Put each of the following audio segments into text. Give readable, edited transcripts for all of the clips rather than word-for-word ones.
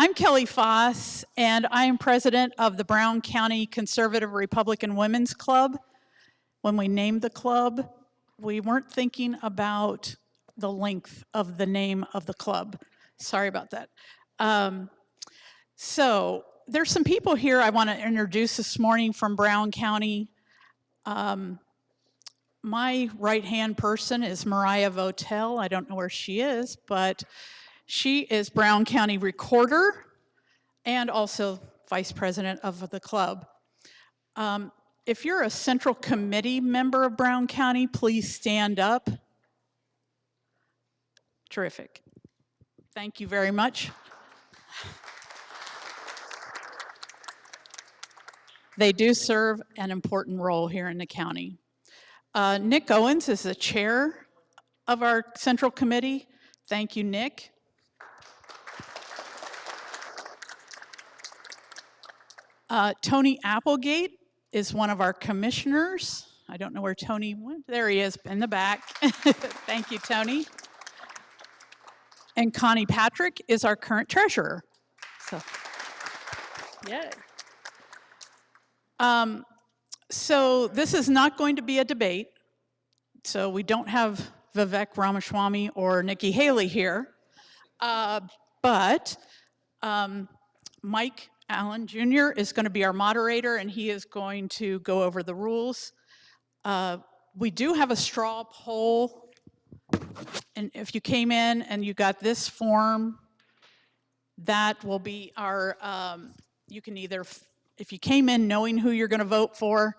I'm Kelly Foss, and I am president of the Brown County Conservative Republican Women's Club. When we named the club, we weren't thinking about the length of the name of the club. Sorry about that. So there's some people here I want to introduce this morning from Brown County. My right-hand person is Mariah Votel. I don't know where she is, but she is Brown County Recorder and also vice president of the club. If you're a Central Committee member of Brown County, please stand up. Terrific. Thank you very much. They do serve an important role here in the county. Nick Owens is the chair of our Central Committee. Thank you, Nick. Tony Applegate is one of our commissioners. I don't know where Tony went. There he is in the back. Thank you, Tony. And Connie Patrick is our current treasurer. So, yay. So this is not going to be a debate. So we don't have Vivek Ramaswamy or Nikki Haley here. But Mike Allen Jr. is going to be our moderator, and he is going to go over the rules. We do have a straw poll. And if you came in and you got this form, that will be our, you can either, if you came in knowing who you're going to vote for,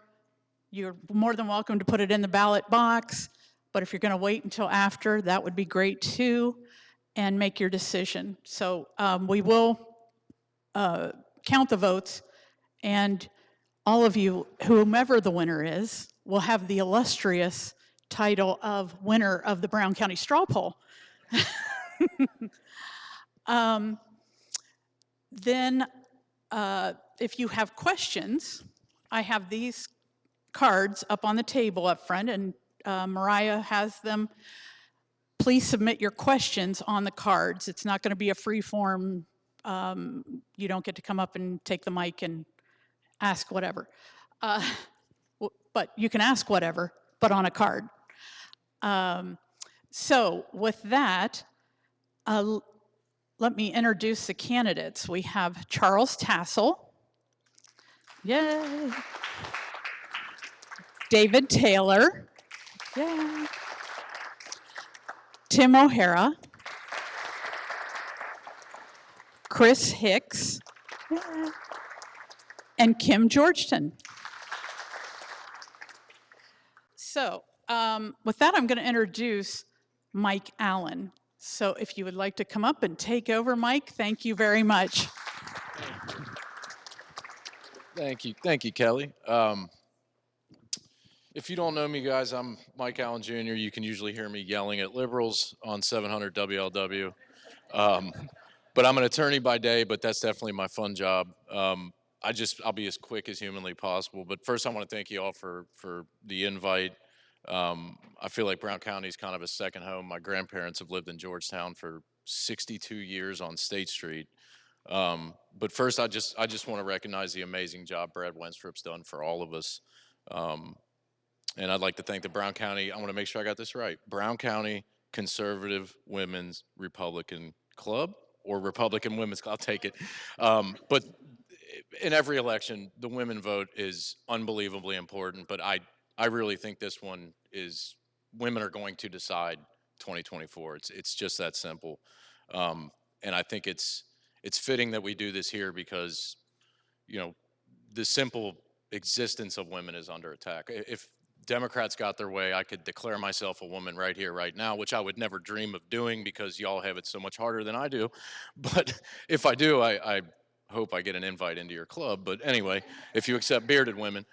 you're more than welcome to put it in the ballot box. But if you're going to wait until after, that would be great too, and make your decision. So we will count the votes, and all of you, whomever the winner is, will have the illustrious title of winner of the Brown County Straw Poll. Then, if you have questions, I have these cards up on the table up front, and Mariah has them. Please submit your questions on the cards. It's not going to be a free form. You don't get to come up and take the mic and ask whatever. But you can ask whatever, but on a card. So with that, let me introduce the candidates. We have Charles Tassel. Yay. David Taylor. Yay. Tim O'Hara. Chris Hicks. Yay. And Kim Georgeton. So with that, I'm going to introduce Mike Allen. So if you would like to come up and take over, Mike, thank you very much. Thank you, Kelly. If you don't know me, guys, I'm Mike Allen Jr. You can usually hear me yelling at liberals on 700 WLW. But I'm an attorney by day, but that's definitely my fun job. I'll be as quick as humanly possible. But first, I want to thank you all for the invite. I feel like Brown County is kind of a second home. My grandparents have lived in Georgetown for 62 years on State Street. But first, I just want to recognize the amazing job Brad Wenstrup's done for all of us. And I'd like to thank the Brown County, I want to make sure I got this right, Brown County Conservative Women's Republican Club, or Republican Women's Club, I'll take it. But in every election, the women vote is unbelievably important, but I really think this one is, women are going to decide 2024. It's just that simple. And I think it's fitting that we do this here because, you know, the simple existence of women is under attack. If Democrats got their way, I could declare myself a woman right here, right now, which I would never dream of doing because y'all have it so much harder than I do. But if I do, I hope I get an invite into your club. But anyway, if you accept bearded women.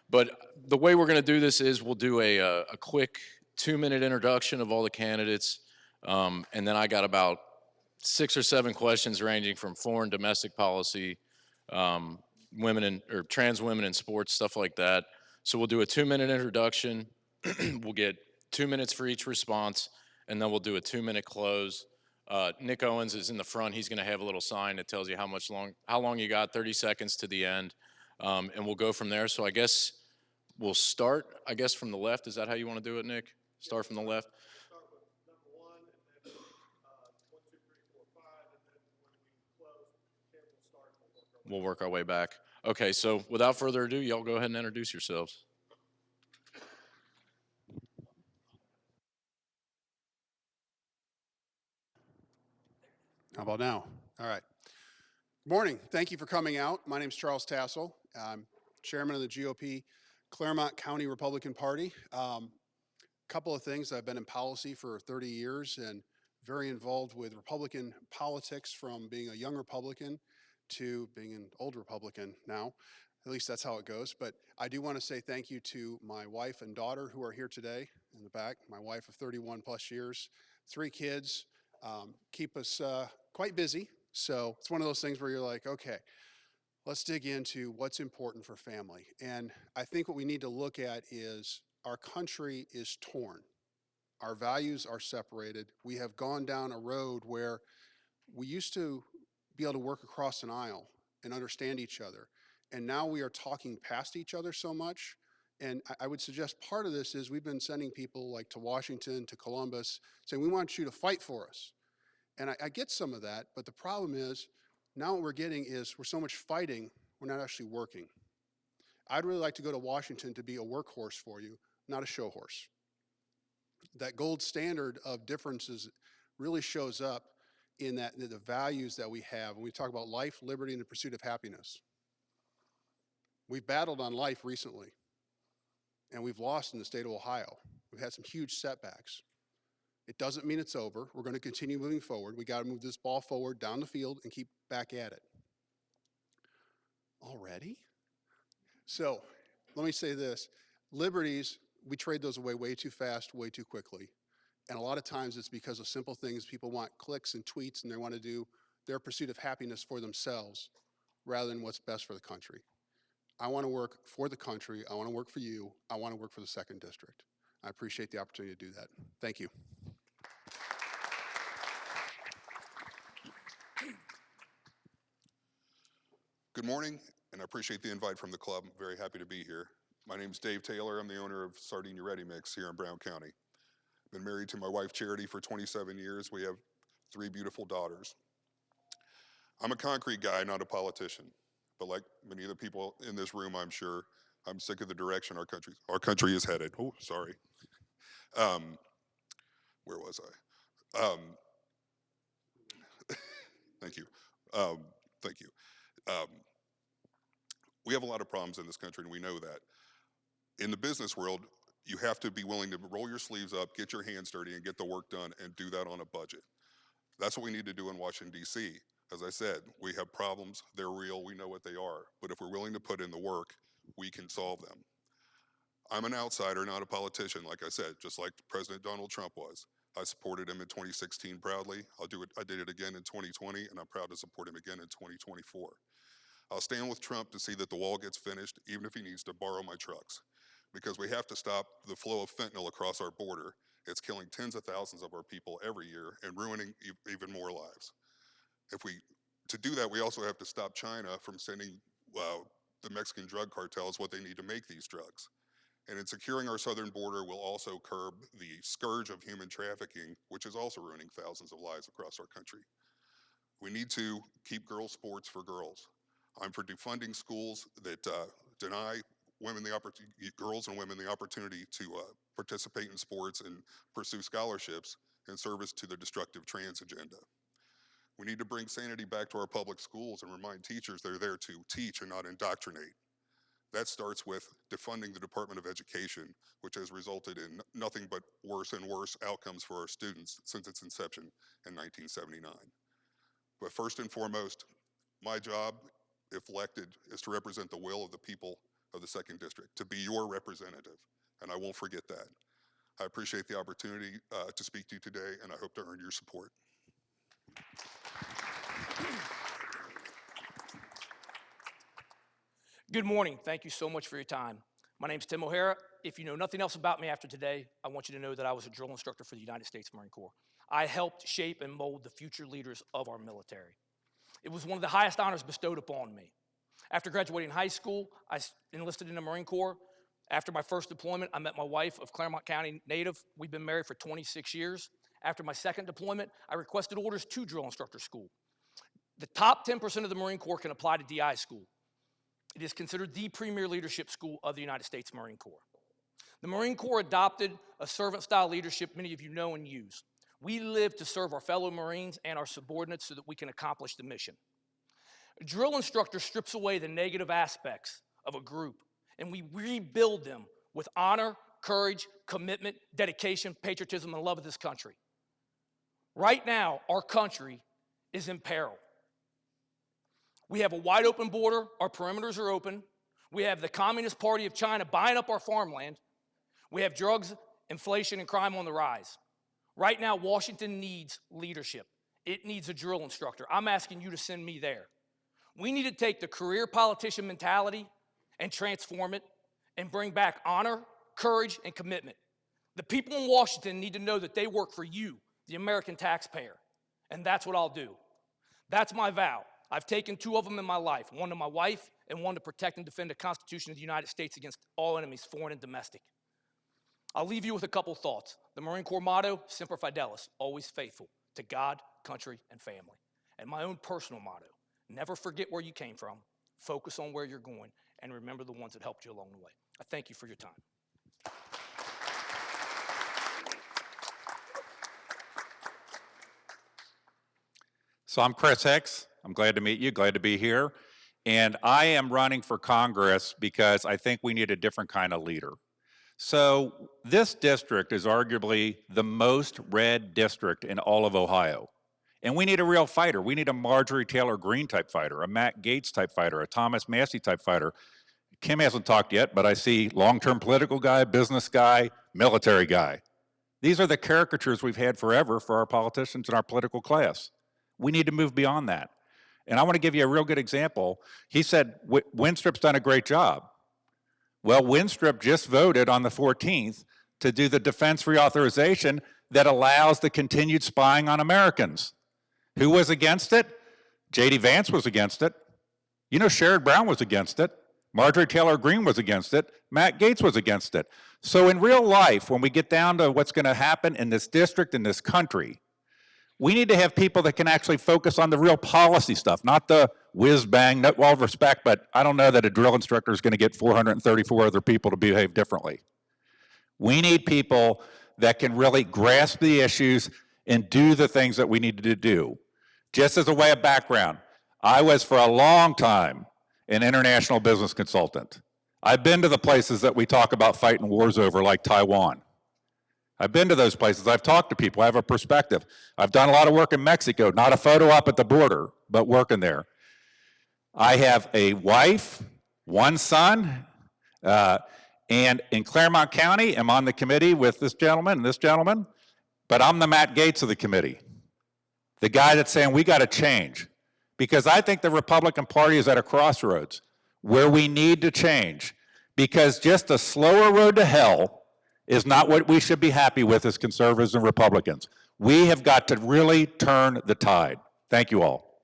But the way we're going to do this is we'll do a quick 2-minute introduction of all the candidates. And then I got about 6 or 7 questions ranging from foreign domestic policy, women or trans women in sports, stuff like that. So we'll do a 2-minute introduction. We'll get 2 minutes for each response, and then we'll do a 2-minute close. Nick Owens is in the front. He's going to have a little sign that tells you how long you got, 30 seconds to the end, and we'll go from there. So I guess we'll start, from the left. Is that how you want to do it, Nick? Start from the left? Start with number one, and then 1, 2, 3, 4, 5, and then when we close, Kim will start, and We'll work our way back. Okay, so without further ado, y'all go ahead and introduce yourselves. How about now? All right. Good morning. Thank you for coming out. My name is Charles Tassel. I'm chairman of the GOP Claremont County Republican Party. Couple of things. I've been in policy for 30 years and very involved with Republican politics from being a young Republican to being an old Republican now. At least that's how it goes. But I do want to say thank you to my wife and daughter who are here today in the back. My wife of 31 plus years, 3 kids, keep us quite busy. So it's one of those things where you're like, okay, let's dig into what's important for family. And I think what we need to look at is our country is torn. Our values are separated. We have gone down a road where we used to be able to work across an aisle and understand each other. And now we are talking past each other so much. And I would suggest part of this is we've been sending people like to Washington, to Columbus, saying, we want you to fight for us. And I get some of that, but the problem is now what we're getting is we're so much fighting, we're not actually working. I'd really like to go to Washington to be a workhorse for you, not a show horse. That gold standard of differences really shows up in that the values that we have when we talk about life, liberty, and the pursuit of happiness. We've battled on life recently, and we've lost in the state of Ohio. We've had some huge setbacks. It doesn't mean it's over. We're going to continue moving forward. We got to move this ball forward down the field and keep back at it. Already? So let me say this. Liberties, we trade those away way too fast, way too quickly. And a lot of times it's because of simple things. People want clicks and tweets, and they want to do their pursuit of happiness for themselves rather than what's best for the country. I want to work for the country. I want to work for you. I want to work for the 2nd District. I appreciate the opportunity to do that. Thank you. Good morning, and I appreciate the invite from the club. I'm very happy to be here. My name is Dave Taylor. I'm the owner of Sardinia Ready Mix here in Brown County. Been married to my wife Charity for 27 years. We have 3 beautiful daughters. I'm a concrete guy, not a politician, but like many of the people in this room, I'm sure, I'm sick of the direction our country is headed. Oh, sorry. Where was I? Thank you. Thank you. We have a lot of problems in this country, and we know that. In the business world, you have to be willing to roll your sleeves up, get your hands dirty, and get the work done, and do that on a budget. That's what we need to do in Washington, D.C. As I said, we have problems. They're real. We know what they are. But if we're willing to put in the work, we can solve them. I'm an outsider, not a politician, like I said, just like President Donald Trump was. I supported him in 2016 proudly. I did it again in 2020, and I'm proud to support him again in 2024. I'll stand with Trump to see that the wall gets finished, even if he needs to borrow my trucks. Because we have to stop the flow of fentanyl across our border. It's killing tens of thousands of our people every year and ruining even more lives. To do that, we also have to stop China from sending the Mexican drug cartels what they need to make these drugs. And in securing our southern border will also curb the scourge of human trafficking, which is also ruining thousands of lives across our country. We need to keep girls' sports for girls. I'm for defunding schools that deny girls and women the opportunity to participate in sports and pursue scholarships in service to the destructive trans agenda. We need to bring sanity back to our public schools and remind teachers they're there to teach and not indoctrinate. That starts with defunding the Department of Education, which has resulted in nothing but worse and worse outcomes for our students since its inception in 1979. But first and foremost, my job, if elected, is to represent the will of the people of the 2nd District, to be your representative, and I won't forget that. I appreciate the opportunity to speak to you today, and I hope to earn your support. Good morning. Thank you so much for your time. My name is Tim O'Hara. If you know nothing else about me after today, I want you to know that I was a drill instructor for the United States Marine Corps. I helped shape and mold the future leaders of our military. It was one of the highest honors bestowed upon me. After graduating high school, I enlisted in the Marine Corps. After my first deployment, I met my wife, of Claremont County native. We've been married for 26 years. After my second deployment, I requested orders to drill instructor school. The top 10% of the Marine Corps can apply to DI school. It is considered the premier leadership school of the United States Marine Corps. The Marine Corps adopted a servant-style leadership many of you know and use. We live to serve our fellow Marines and our subordinates so that we can accomplish the mission. A drill instructor strips away the negative aspects of a group, and we rebuild them with honor, courage, commitment, dedication, patriotism, and love of this country. Right now, our country is in peril. We have a wide open border, our perimeters are open. We have the Communist Party of China buying up our farmland. We have drugs, inflation, and crime on the rise. Right now, Washington needs leadership. It needs a drill instructor. I'm asking you to send me there. We need to take the career politician mentality and transform it and bring back honor, courage, and commitment. The people in Washington need to know that they work for you, the American taxpayer, and that's what I'll do. That's my vow. I've taken 2 of them in my life, one to my wife and one to protect and defend the Constitution of the United States against all enemies, foreign and domestic. I'll leave you with a couple thoughts. The Marine Corps motto, Semper Fidelis, always faithful to God, country, and family. And my own personal motto, never forget where you came from, focus on where you're going, and remember the ones that helped you along the way. I thank you for your time. So I'm Chris Hicks. I'm glad to meet you, glad to be here. And I am running for Congress because I think we need a different kind of leader. So this district is arguably the most red district in all of Ohio. And we need a real fighter. We need a Marjorie Taylor Greene type fighter, a Matt Gaetz type fighter, a Thomas Massie type fighter. Kim hasn't talked yet, but I see long-term political guy, business guy, military guy. These are the caricatures we've had forever for our politicians and our political class. We need to move beyond that. And I want to give you a real good example. He said, Winstrip's done a great job. Well, Winstrip just voted on the 14th to do the defense reauthorization that allows the continued spying on Americans. Who was against it? J.D. Vance was against it. You know, Sherrod Brown was against it. Marjorie Taylor Greene was against it. Matt Gaetz was against it. So in real life, when we get down to what's going to happen in this district, in this country, we need to have people that can actually focus on the real policy stuff, not the whiz-bang, with all respect, but I don't know that a drill instructor is going to get 434 other people to behave differently. We need people that can really grasp the issues and do the things that we need to do. Just as a way of background, I was for a long time an international business consultant. I've been to the places that we talk about fighting wars over, like Taiwan. I've been to those places. I've talked to people. I have a perspective. I've done a lot of work in Mexico, not a photo op at the border, but working there. I have a wife, 1 son, and in Claremont County, I'm on the committee with this gentleman and this gentleman, but I'm the Matt Gaetz of the committee, the guy that's saying we got to change. Because I think the Republican Party is at a crossroads where we need to change, because just a slower road to hell is not what we should be happy with as conservatives and Republicans. We have got to really turn the tide. Thank you all.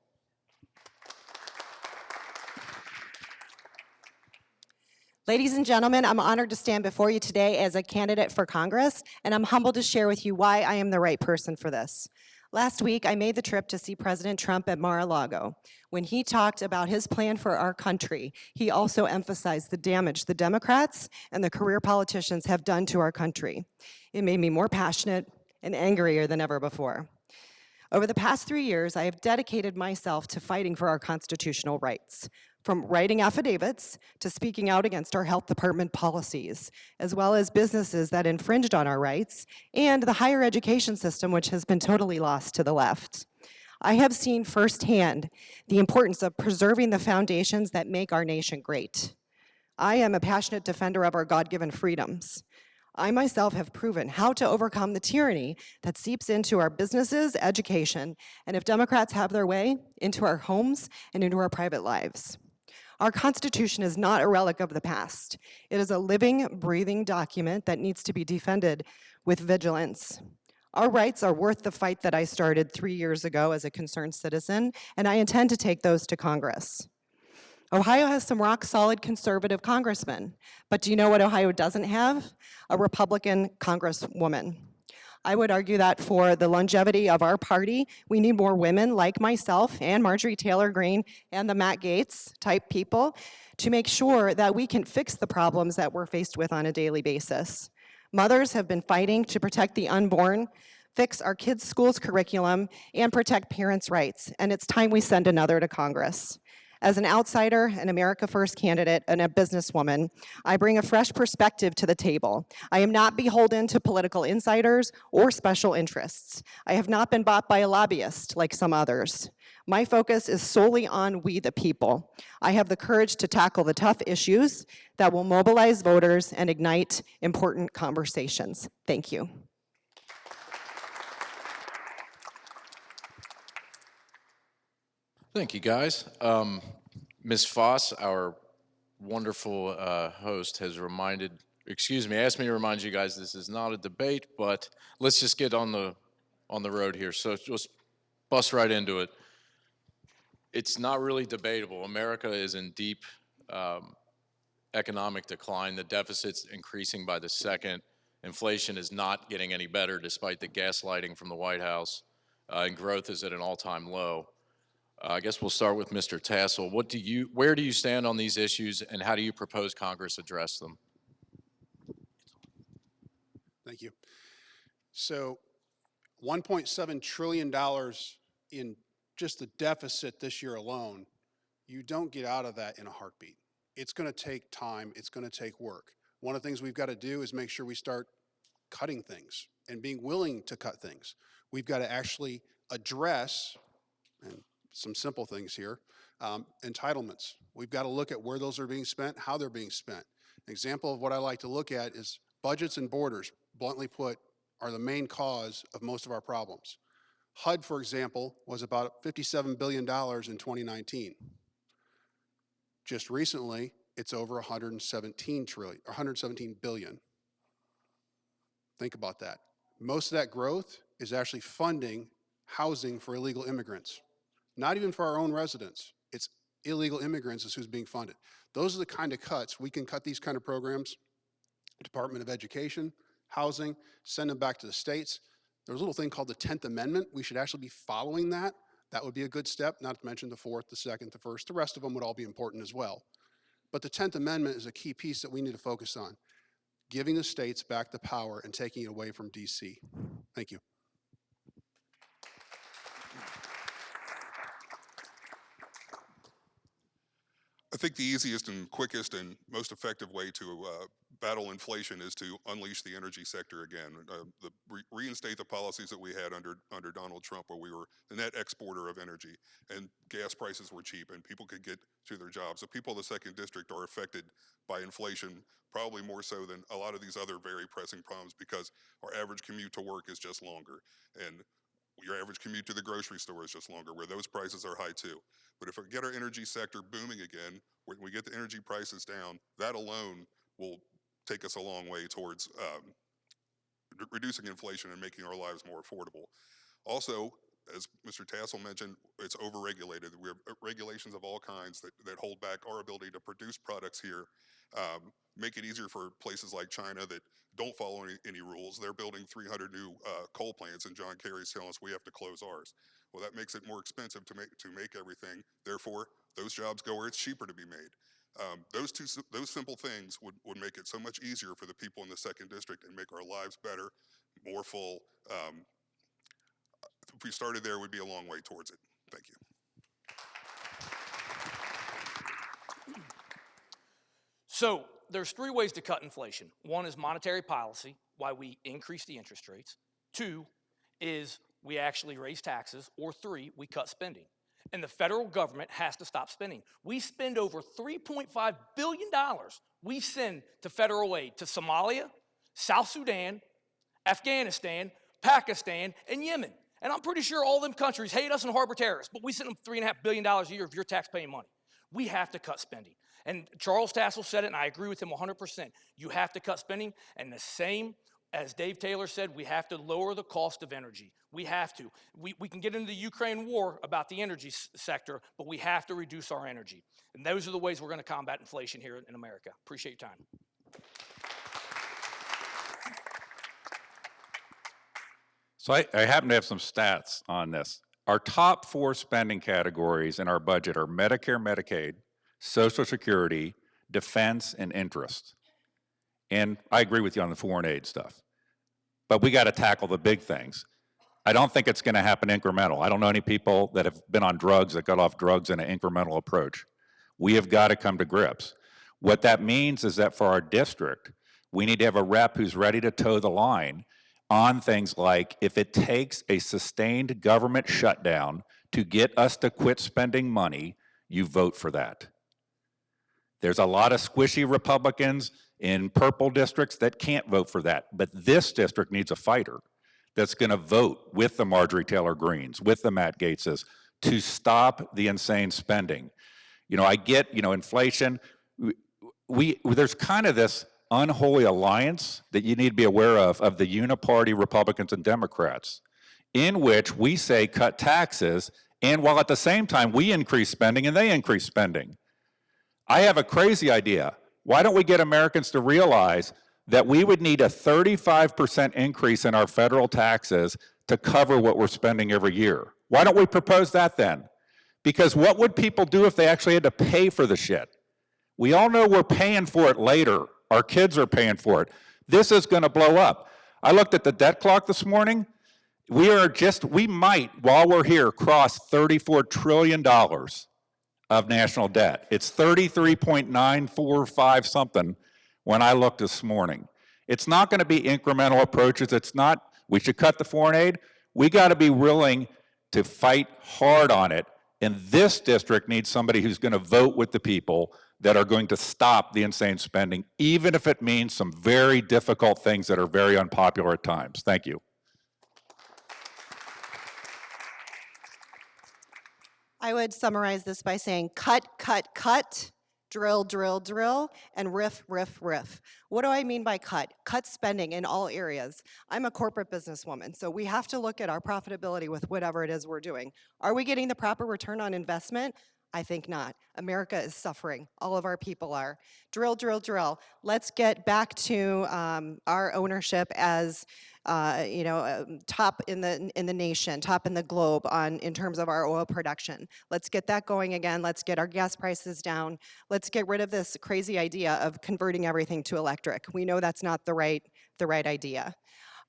Ladies and gentlemen, I'm honored to stand before you today as a candidate for Congress, and I'm humbled to share with you why I am the right person for this. Last week, I made the trip to see President Trump at Mar-a-Lago. When he talked about his plan for our country, he also emphasized the damage the Democrats and the career politicians have done to our country. It made me more passionate and angrier than ever before. Over the past 3 years, I have dedicated myself to fighting for our constitutional rights, from writing affidavits to speaking out against our health department policies, as well as businesses that infringed on our rights, and the higher education system, which has been totally lost to the left. I have seen firsthand the importance of preserving the foundations that make our nation great. I am a passionate defender of our God-given freedoms. I myself have proven how to overcome the tyranny that seeps into our businesses, education, and if Democrats have their way, into our homes and into our private lives. Our Constitution is not a relic of the past. It is a living, breathing document that needs to be defended with vigilance. Our rights are worth the fight that I started 3 years ago as a concerned citizen, and I intend to take those to Congress. Ohio has some rock-solid conservative congressmen, but do you know what Ohio doesn't have? A Republican congresswoman. I would argue that for the longevity of our party, we need more women like myself and Marjorie Taylor Greene and the Matt Gaetz type people to make sure that we can fix the problems that we're faced with on a daily basis. Mothers have been fighting to protect the unborn, fix our kids' schools curriculum, and protect parents' rights, and it's time we send another to Congress. As an outsider, an America First candidate, and a businesswoman, I bring a fresh perspective to the table. I am not beholden to political insiders or special interests. I have not been bought by a lobbyist like some others. My focus is solely on we the people. I have the courage to tackle the tough issues that will mobilize voters and ignite important conversations. Thank you. Thank you, guys. Ms. Foss, our wonderful host, has asked me to remind you guys this is not a debate, but let's just get on the road here. So just bust right into it. It's not really debatable. America is in deep economic decline. The deficit's increasing by the second. Inflation is not getting any better despite the gaslighting from the White House, and growth is at an all-time low. I guess we'll start with Mr. Tassel. Where do you stand on these issues, and how do you propose Congress address them? Thank you. So $1.7 trillion in just the deficit this year alone, you don't get out of that in a heartbeat. It's going to take time. It's going to take work. One of the things we've got to do is make sure we start cutting things and being willing to cut things. We've got to actually address, and some simple things here, entitlements. We've got to look at where those are being spent, how they're being spent. An example of what I like to look at is budgets and borders, bluntly put, are the main cause of most of our problems. HUD, for example, was about $57 billion in 2019. Just recently, it's over 117 billion. Think about that. Most of that growth is actually funding housing for illegal immigrants. Not even for our own residents. It's illegal immigrants is who's being funded. Those are the kind of cuts. We can cut these kind of programs. Department of Education, housing, send them back to the states. There's a little thing called the 10th Amendment. We should actually be following that. That would be a good step, not to mention the 4th, the 2nd, the 1st. The rest of them would all be important as well. But the 10th Amendment is a key piece that we need to focus on, giving the states back the power and taking it away from DC. Thank you. I think the easiest and quickest and most effective way to battle inflation is to unleash the energy sector again. Reinstate the policies that we had under Donald Trump, where we were the net exporter of energy and gas prices were cheap and people could get to their jobs. The people of the second district are affected by inflation probably more so than a lot of these other very pressing problems, because our average commute to work is just longer, and your average commute to the grocery store is just longer, where those prices are high too. But if we get our energy sector booming again, when we get the energy prices down, that alone will take us a long way towards reducing inflation and making our lives more affordable. Also, as Mr. Tassel mentioned, it's overregulated. We have regulations of all kinds that hold back our ability to produce products here, make it easier for places like China that don't follow any rules. They're building 300 new coal plants, and John Kerry's telling us we have to close ours. Well, that makes it more expensive to make everything. Therefore, those jobs go where it's cheaper to be made. Those simple things would make it so much easier for the people in the second district and make our lives better, more full. If we started there, we'd be a long way towards it. Thank you. So there's three ways to cut inflation. One is monetary policy, why we increase the interest rates. Two is we actually raise taxes. Or three, we cut spending. And the federal government has to stop spending. We spend over $3.5 billion we send to federal aid to Somalia, South Sudan, Afghanistan, Pakistan, and Yemen. And I'm pretty sure all them countries hate us and harbor terrorists, but we send them $3.5 billion a year of your tax-paying money. We have to cut spending. And Charles Tassel said it, and I agree with him 100%. You have to cut spending, and the same As Dave Taylor said, we have to lower the cost of energy. We have to. We can get into the Ukraine war about the energy sector, but we have to reduce our energy. And those are the ways we're going to combat inflation here in America. Appreciate your time. So I happen to have some stats on this. Our top 4 spending categories in our budget are Medicare, Medicaid, Social Security, defense, and interest. And I agree with you on the foreign aid stuff. But we got to tackle the big things. I don't think it's going to happen incremental. I don't know any people that have been on drugs that got off drugs in an incremental approach. We have got to come to grips. What that means is that for our district, we need to have a rep who's ready to toe the line on things like, if it takes a sustained government shutdown to get us to quit spending money, you vote for that. There's a lot of squishy Republicans in purple districts that can't vote for that, but this district needs a fighter that's going to vote with the Marjorie Taylor Greens, with the Matt Gaetzes, to stop the insane spending. You know, I get, inflation. There's kind of this unholy alliance that you need to be aware of the uniparty Republicans and Democrats, in which we say cut taxes, and while at the same time we increase spending and they increase spending. I have a crazy idea. Why don't we get Americans to realize that we would need a 35% increase in our federal taxes to cover what we're spending every year? Why don't we propose that then? Because what would people do if they actually had to pay for the shit? We all know we're paying for it later. Our kids are paying for it. This is going to blow up. I looked at the debt clock this morning. We might, while we're here, cross $34 trillion of national debt. It's 33.945 something when I looked this morning. It's not going to be incremental approaches. It's not, we should cut the foreign aid. We got to be willing to fight hard on it. And this district needs somebody who's going to vote with the people that are going to stop the insane spending, even if it means some very difficult things that are very unpopular at times. Thank you. I would summarize this by saying cut, cut, cut, drill, drill, drill, and riff, riff, riff. What do I mean by cut? Cut spending in all areas. I'm a corporate businesswoman, so we have to look at our profitability with whatever it is we're doing. Are we getting the proper return on investment? I think not. America is suffering. All of our people are. Drill, drill, drill. Let's get back to our ownership as top in the nation, top in the globe in terms of our oil production. Let's get that going again. Let's get our gas prices down. Let's get rid of this crazy idea of converting everything to electric. We know that's not the right idea.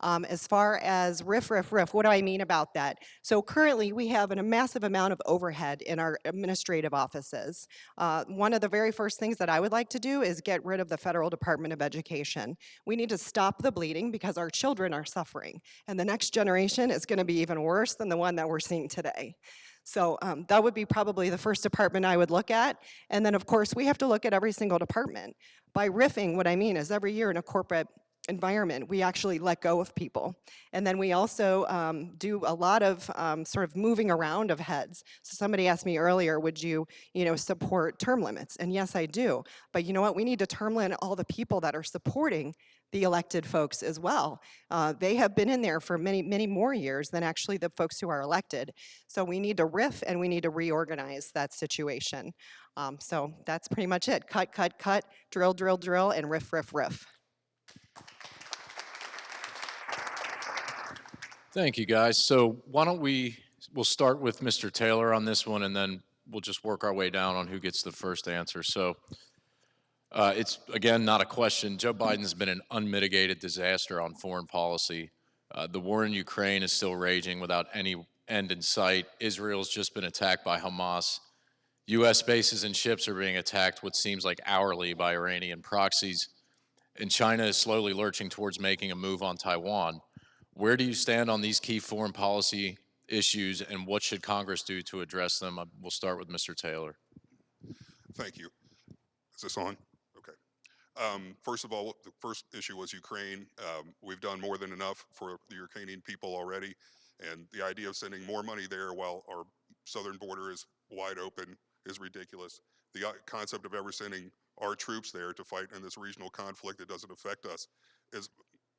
As far as riff, riff, riff, what do I mean about that? So currently we have a massive amount of overhead in our administrative offices. One of the very first things that I would like to do is get rid of the Federal Department of Education. We need to stop the bleeding because our children are suffering, and the next generation is going to be even worse than the one that we're seeing today. So that would be probably the first department I would look at. And then of course we have to look at every single department. By riffing, what I mean is every year in a corporate environment, we actually let go of people. And then we also do a lot of sort of moving around of heads. So somebody asked me earlier, would you support term limits? And yes, I do. But you know what? We need to term limit all the people that are supporting the elected folks as well. They have been in there for many, many more years than actually the folks who are elected. So we need to riff and we need to reorganize that situation. So that's pretty much it. Cut, cut, cut, drill, drill, drill, and riff, riff, riff. Thank you, guys. So why don't we'll start with Mr. Taylor on this one, and then we'll just work our way down on who gets the first answer. So it's, again, not a question. Joe Biden's been an unmitigated disaster on foreign policy. The war in Ukraine is still raging without any end in sight. Israel's just been attacked by Hamas. U.S. bases and ships are being attacked what seems like hourly by Iranian proxies. And China is slowly lurching towards making a move on Taiwan. Where do you stand on these key foreign policy issues, and what should Congress do to address them? We'll start with Mr. Taylor. Thank you. Is this on? Okay. First of all, the first issue was Ukraine. We've done more than enough for the Ukrainian people already, and the idea of sending more money there while our southern border is wide open is ridiculous. The concept of ever sending our troops there to fight in this regional conflict that doesn't affect us is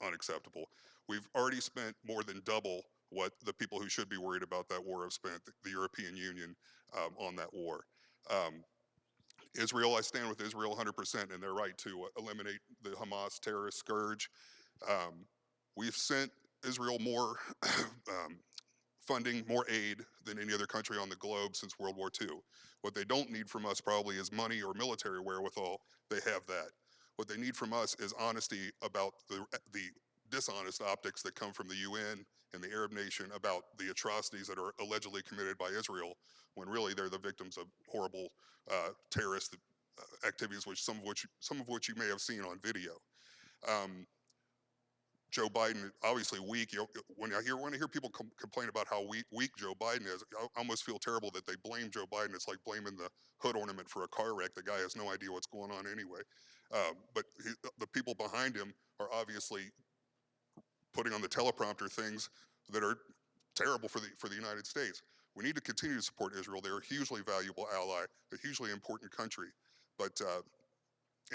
unacceptable. We've already spent more than double what the people who should be worried about that war have spent, the European Union, on that war. Israel, I stand with Israel 100% in their right to eliminate the Hamas terrorist scourge. We've sent Israel more funding, more aid than any other country on the globe since World War II. What they don't need from us probably is money or military wherewithal. They have that. What they need from us is honesty about the dishonest optics that come from the UN and the Arab nation about the atrocities that are allegedly committed by Israel, when really they're the victims of horrible terrorist activities, some of which you may have seen on video. Joe Biden, obviously weak. When I hear people complain about how weak Joe Biden is, I almost feel terrible that they blame Joe Biden. It's like blaming the hood ornament for a car wreck. The guy has no idea what's going on anyway. But the people behind him are obviously putting on the teleprompter things that are terrible for the United States. We need to continue to support Israel. They're a hugely valuable ally, a hugely important country, but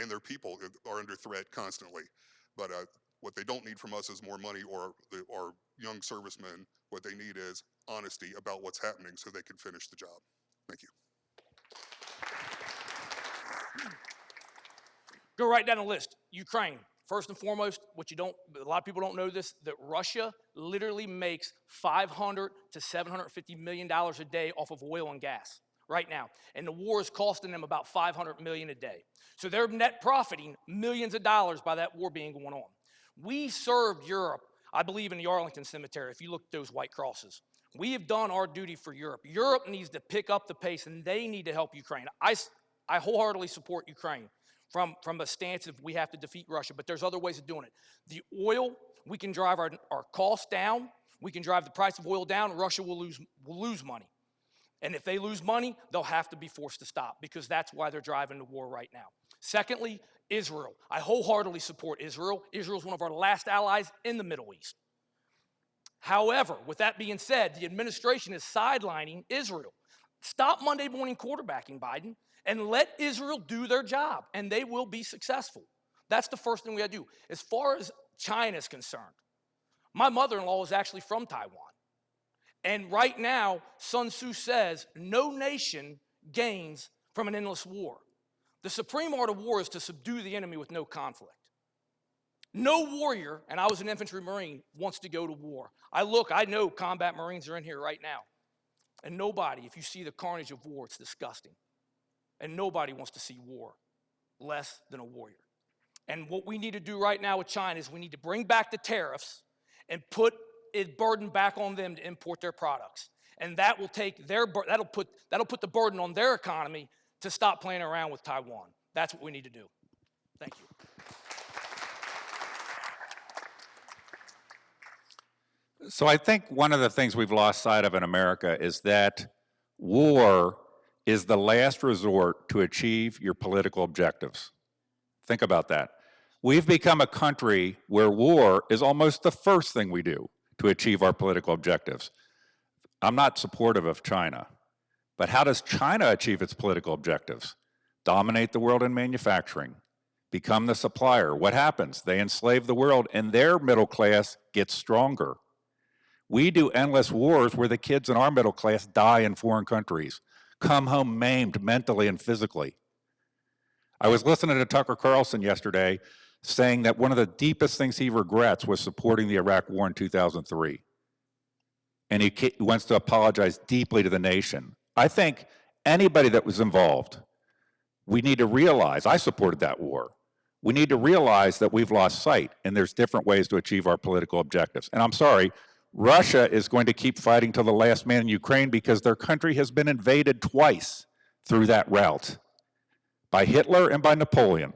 and their people are under threat constantly. But what they don't need from us is more money or young servicemen. What they need is honesty about what's happening so they can finish the job. Thank you. Go right down the list. Ukraine. First and foremost, a lot of people don't know this, that Russia literally makes $500 to $750 million a day off of oil and gas right now. And the war is costing them about $500 million a day. So they're net profiting millions of dollars by that war being going on. We served Europe, I believe, in the Arlington Cemetery, if you look at those white crosses. We have done our duty for Europe. Europe needs to pick up the pace, and they need to help Ukraine. I wholeheartedly support Ukraine from a stance of we have to defeat Russia, but there's other ways of doing it. The oil, we can drive our costs down. We can drive the price of oil down. Russia will lose money. And if they lose money, they'll have to be forced to stop, because that's why they're driving the war right now. Secondly, Israel. I wholeheartedly support Israel. Israel is one of our last allies in the Middle East. However, with that being said, the administration is sidelining Israel. Stop Monday morning quarterbacking, Biden, and let Israel do their job, and they will be successful. That's the first thing we got to do. As far as China is concerned, my mother-in-law is actually from Taiwan. And right now, Sun Tzu says, no nation gains from an endless war. The supreme art of war is to subdue the enemy with no conflict. No warrior, and I was an infantry Marine, wants to go to war. I know combat Marines are in here right now. And nobody, if you see the carnage of war, it's disgusting. And nobody wants to see war less than a warrior. And what we need to do right now with China is we need to bring back the tariffs and put a burden back on them to import their products. And that will take that'll put the burden on their economy to stop playing around with Taiwan. That's what we need to do. Thank you. So I think one of the things we've lost sight of in America is that war is the last resort to achieve your political objectives. Think about that. We've become a country where war is almost the first thing we do to achieve our political objectives. I'm not supportive of China, but how does China achieve its political objectives? Dominate the world in manufacturing, become the supplier. What happens? They enslave the world, and their middle class gets stronger. We do endless wars where the kids in our middle class die in foreign countries, come home maimed mentally and physically. I was listening to Tucker Carlson yesterday saying that one of the deepest things he regrets was supporting the Iraq War in 2003. And he wants to apologize deeply to the nation. I think anybody that was involved, we need to realize, I supported that war. We need to realize that we've lost sight and there's different ways to achieve our political objectives. And I'm sorry, Russia is going to keep fighting till the last man in Ukraine because their country has been invaded twice through that route, by Hitler and by Napoleon.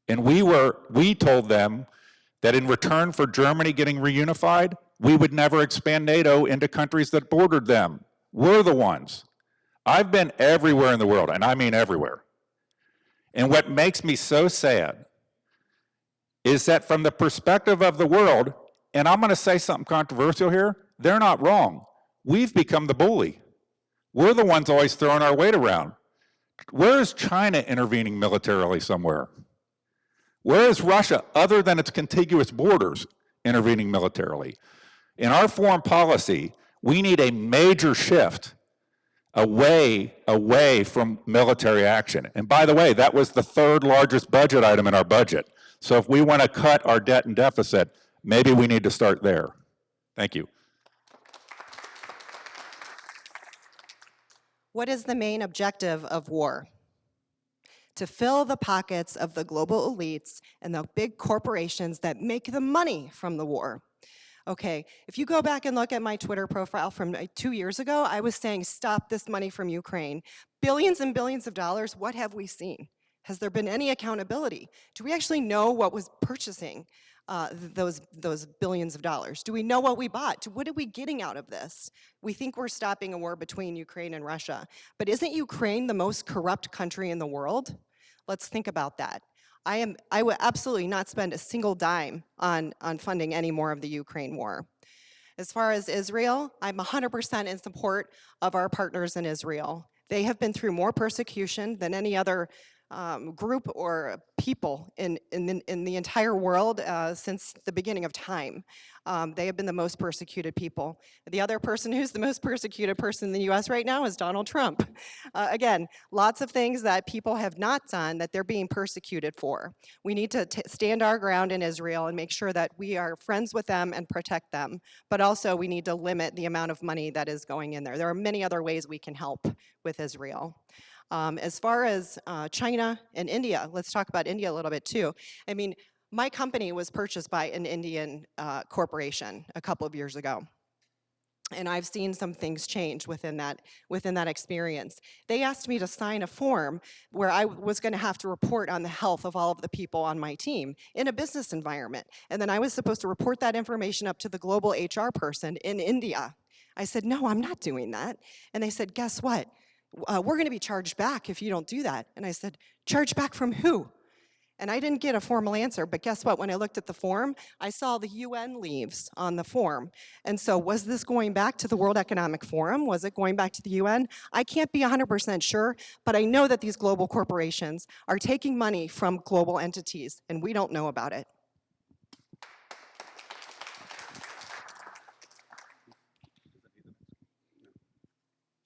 And we told them that in return for Germany getting reunified, we would never expand NATO into countries that bordered them. We're the ones. I've been everywhere in the world, and I mean everywhere. And what makes me so sad is that from the perspective of the world, and I'm going to say something controversial here, they're not wrong. We've become the bully. We're the ones always throwing our weight around. Where is China intervening militarily somewhere? Where is Russia, other than its contiguous borders, intervening militarily? In our foreign policy, we need a major shift away from military action. And by the way, that was the third largest budget item in our budget. So if we want to cut our debt and deficit, maybe we need to start there. Thank you. What is the main objective of war? To fill the pockets of the global elites and the big corporations that make the money from the war. Okay, if you go back and look at my Twitter profile from 2 years ago, I was saying, stop this money from Ukraine. Billions and billions of dollars, what have we seen? Has there been any accountability? Do we actually know what was purchasing those billions of dollars? Do we know what we bought? What are we getting out of this? We think we're stopping a war between Ukraine and Russia, but isn't Ukraine the most corrupt country in the world? Let's think about that. I would absolutely not spend a single dime on funding any more of the Ukraine war. As far as Israel, I'm 100% in support of our partners in Israel. They have been through more persecution than any other group or people in the entire world since the beginning of time. They have been the most persecuted people. The other person who's the most persecuted person in the US right now is Donald Trump. Again, lots of things that people have not done that they're being persecuted for. We need to stand our ground in Israel and make sure that we are friends with them and protect them. But also we need to limit the amount of money that is going in there. There are many other ways we can help with Israel. As far as China and India, let's talk about India a little bit too. I mean, my company was purchased by an Indian corporation a couple of years ago. And I've seen some things change within that experience. They asked me to sign a form where I was going to have to report on the health of all of the people on my team in a business environment. And then I was supposed to report that information up to the global HR person in India. I said, no, I'm not doing that. And they said, guess what? We're going to be charged back if you don't do that. And I said, charged back from who? And I didn't get a formal answer, but guess what? When I looked at the form, I saw the UN leaves on the form. And so was this going back to the World Economic Forum? Was it going back to the UN? I can't be 100% sure, but I know that these global corporations are taking money from global entities, and we don't know about it.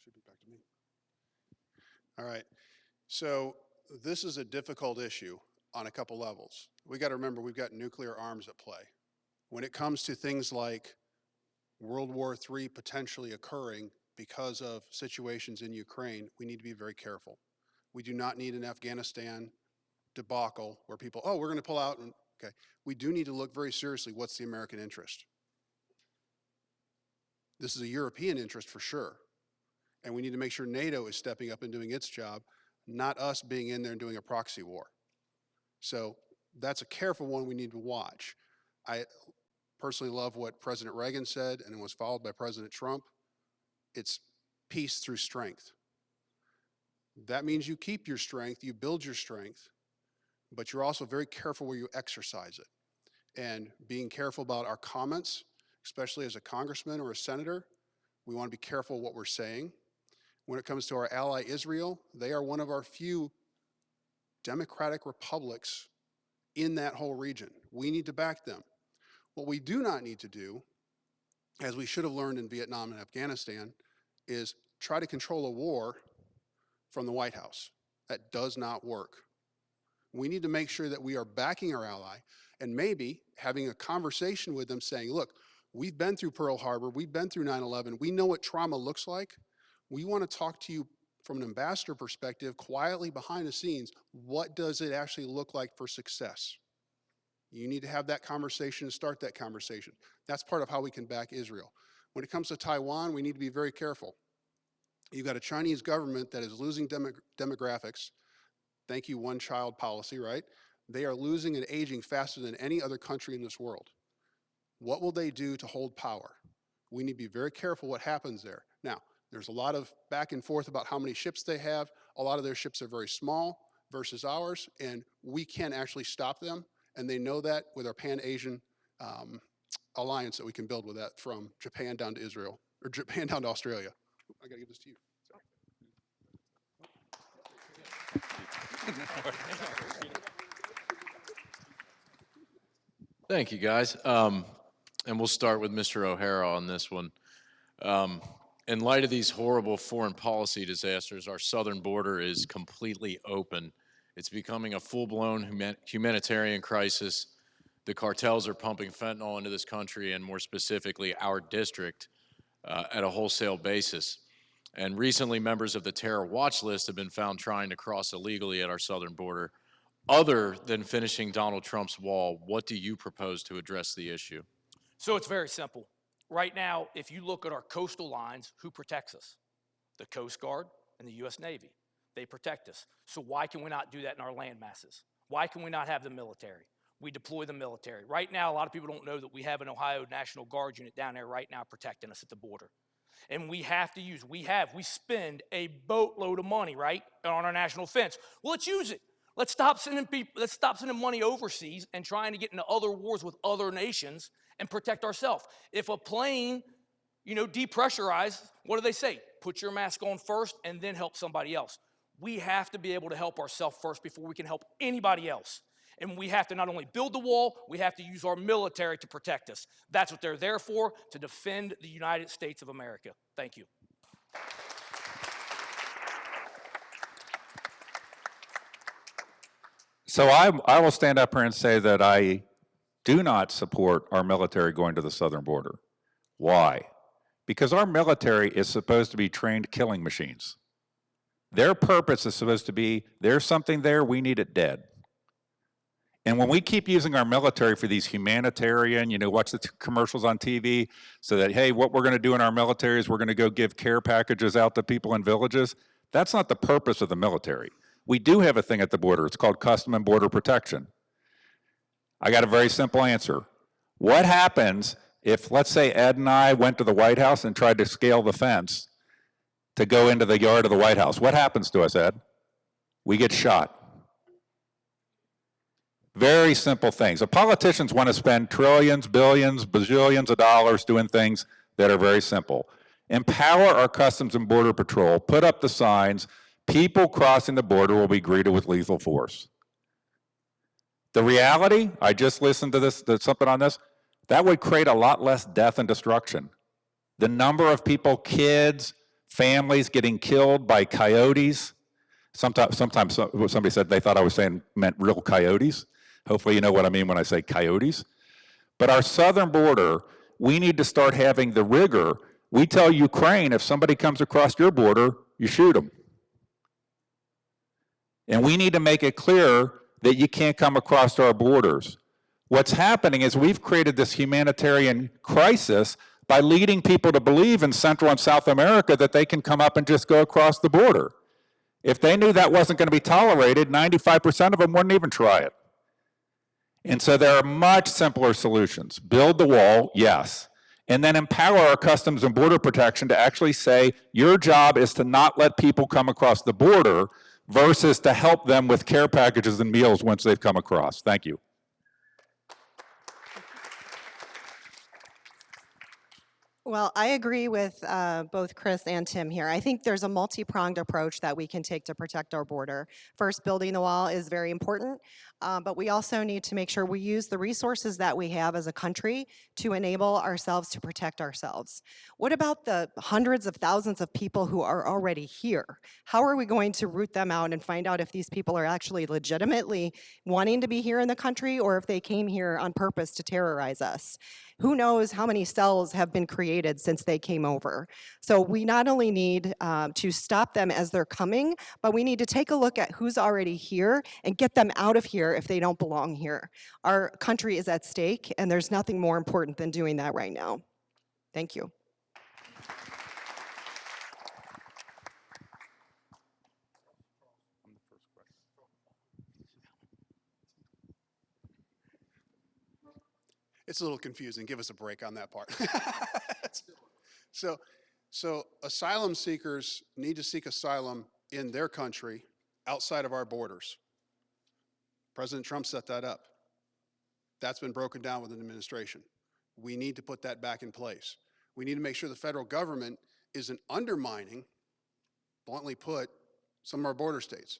Should be back to me. All right. So this is a difficult issue on a couple levels. We got to remember we've got nuclear arms at play. When it comes to things like World War III potentially occurring because of situations in Ukraine, we need to be very careful. We do not need an Afghanistan debacle where people, oh, we're going to pull out. And, okay. We do need to look very seriously, what's the American interest? This is a European interest for sure. And we need to make sure NATO is stepping up and doing its job, not us being in there and doing a proxy war. So that's a careful one we need to watch. I personally love what President Reagan said, and it was followed by President Trump. It's peace through strength. That means you keep your strength, you build your strength, but you're also very careful where you exercise it. And being careful about our comments, especially as a congressman or a senator, we want to be careful what we're saying. When it comes to our ally Israel, they are one of our few democratic republics in that whole region. We need to back them. What we do not need to do, as we should have learned in Vietnam and Afghanistan, is try to control a war from the White House. That does not work. We need to make sure that we are backing our ally and maybe having a conversation with them saying, look, we've been through Pearl Harbor, we've been through 9/11, we know what trauma looks like. We want to talk to you from an ambassador perspective, quietly behind the scenes, what does it actually look like for success? You need to have that conversation and start that conversation. That's part of how we can back Israel. When it comes to Taiwan, we need to be very careful. You've got a Chinese government that is losing demographics. Thank you, one-child policy, right? They are losing and aging faster than any other country in this world. What will they do to hold power? We need to be very careful what happens there. Now, there's a lot of back and forth about how many ships they have. A lot of their ships are very small versus ours, and we can actually stop them. And they know that with our Pan-Asian alliance that we can build with that from Japan down to Israel, or Japan down to Australia. I gotta give this to you. Thank you, guys. And we'll start with Mr. O'Hara on this one. In light of these horrible foreign policy disasters, our southern border is completely open. It's becoming a full-blown humanitarian crisis. The cartels are pumping fentanyl into this country, and more specifically, our district, at a wholesale basis. And recently, members of the terror watch list have been found trying to cross illegally at our southern border. Other than finishing Donald Trump's wall, what do you propose to address the issue? So it's very simple. Right now, if you look at our coastal lines, who protects us? The Coast Guard and the U.S. Navy. They protect us. So why can we not do that in our land masses? Why can we not have the military? We deploy the military. Right now, a lot of people don't know that we have an Ohio National Guard unit down there right now protecting us at the border. And we have to use, we spend a boatload of money, right, on our national defense. Well, let's use it. Let's stop sending money overseas and trying to get into other wars with other nations and protect ourselves. If a plane, depressurized, what do they say? Put your mask on first and then help somebody else. We have to be able to help ourselves first before we can help anybody else. And we have to not only build the wall, we have to use our military to protect us. That's what they're there for, to defend the United States of America. Thank you. So I will stand up here and say that I do not support our military going to the southern border. Why? Because our military is supposed to be trained killing machines. Their purpose is supposed to be, there's something there, we need it dead. And when we keep using our military for these humanitarian, watch the commercials on TV, so that, hey, what we're going to do in our military is we're going to go give care packages out to people in villages, that's not the purpose of the military. We do have a thing at the border. It's called Custom and Border Protection. I got a very simple answer. What happens if, let's say, Ed and I went to the White House and tried to scale the fence to go into the yard of the White House? What happens to us, Ed? We get shot. Very simple things. The politicians want to spend trillions, billions, bajillions of dollars doing things that are very simple. Empower our Customs and Border Patrol, put up the signs, people crossing the border will be greeted with lethal force. The reality, I just listened to something on this, that would create a lot less death and destruction. The number of people, kids, families getting killed by coyotes. Sometimes somebody said they thought I was saying meant real coyotes. Hopefully you know what I mean when I say coyotes. But our southern border, we need to start having the rigor. We tell Ukraine, if somebody comes across your border, you shoot them. And we need to make it clear that you can't come across our borders. What's happening is we've created this humanitarian crisis by leading people to believe in Central and South America that they can come up and just go across the border. If they knew that wasn't going to be tolerated, 95% of them wouldn't even try it. And so there are much simpler solutions. Build the wall, yes. And then empower our Customs and Border Protection to actually say, your job is to not let people come across the border versus to help them with care packages and meals once they've come across. Thank you. Well, I agree with both Chris and Tim here. I think there's a multi-pronged approach that we can take to protect our border. First, building the wall is very important, but we also need to make sure we use the resources that we have as a country to enable ourselves to protect ourselves. What about the hundreds of thousands of people who are already here? How are we going to root them out and find out if these people are actually legitimately wanting to be here in the country or if they came here on purpose to terrorize us? Who knows how many cells have been created since they came over. So we not only need to stop them as they're coming, but we need to take a look at who's already here and get them out of here if they don't belong here. Our country is at stake, and there's nothing more important than doing that right now. Thank you. It's a little confusing. Give us a break on that part. So asylum seekers need to seek asylum in their country outside of our borders. President Trump set that up. That's been broken down with an administration. We need to put that back in place. We need to make sure the federal government isn't undermining, bluntly put, some of our border states.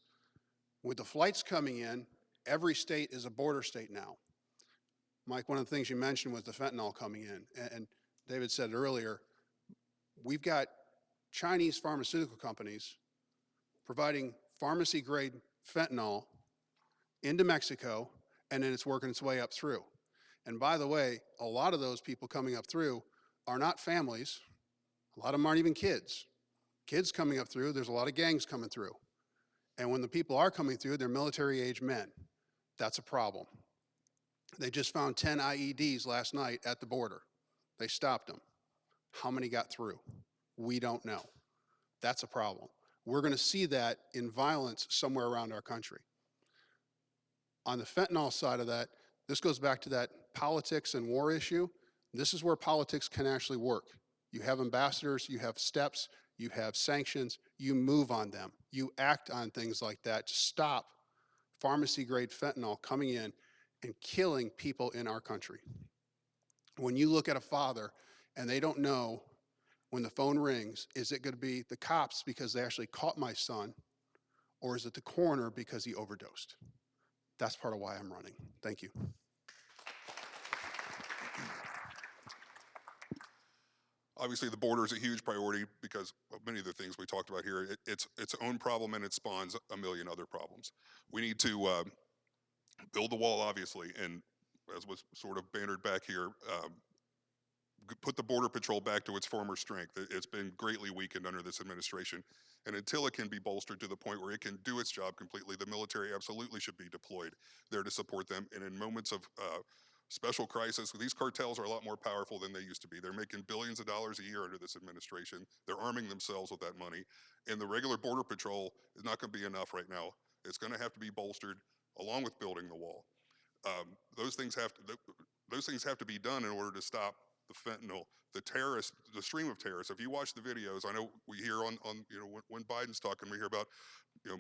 With the flights coming in, every state is a border state now. Mike, one of the things you mentioned was the fentanyl coming in. And David said earlier, we've got Chinese pharmaceutical companies providing pharmacy-grade fentanyl into Mexico, and then it's working its way up through. And by the way, a lot of those people coming up through are not families. A lot of them aren't even kids. Kids coming up through, there's a lot of gangs coming through. And when the people are coming through, they're military-age men. That's a problem. They just found 10 IEDs last night at the border. They stopped them. How many got through? We don't know. That's a problem. We're going to see that in violence somewhere around our country. On the fentanyl side of that, this goes back to that politics and war issue. This is where politics can actually work. You have ambassadors, you have steps, you have sanctions, you move on them. You act on things like that to stop pharmacy-grade fentanyl coming in and killing people in our country. When you look at a father and they don't know when the phone rings, is it going to be the cops because they actually caught my son, or is it the coroner because he overdosed? That's part of why I'm running. Thank you. Obviously, the border is a huge priority because of many of the things we talked about here. It's its own problem, and it spawns a million other problems. We need to build the wall, obviously, and as was sort of bannered back here, put the Border Patrol back to its former strength. It's been greatly weakened under this administration. And until it can be bolstered to the point where it can do its job completely, the military absolutely should be deployed there to support them. And in moments of special crisis, these cartels are a lot more powerful than they used to be. They're making billions of dollars a year under this administration. They're arming themselves with that money. And the regular Border Patrol is not going to be enough right now. It's going to have to be bolstered along with building the wall. Those things have to be done in order to stop the fentanyl, the terrorists, the stream of terrorists. If you watch the videos, I know we hear on when Biden's talking, we hear about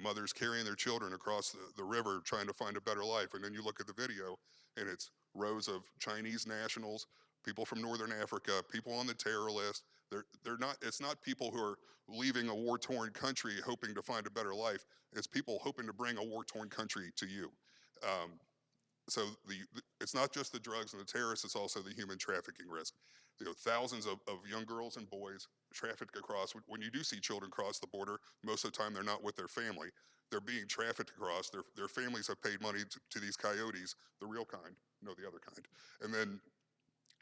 mothers carrying their children across the river trying to find a better life, and then you look at the video and it's rows of Chinese nationals, people from Northern Africa, people on the terror list. They're not. It's not people who are leaving a war-torn country hoping to find a better life. It's people hoping to bring a war-torn country to you. So it's not just the drugs and the terrorists, it's also the human trafficking risk. Thousands of young girls and boys trafficked across. When you do see children cross the border, most of the time they're not with their family. They're being trafficked across. Their families have paid money to these coyotes, the real kind, no, the other kind. And then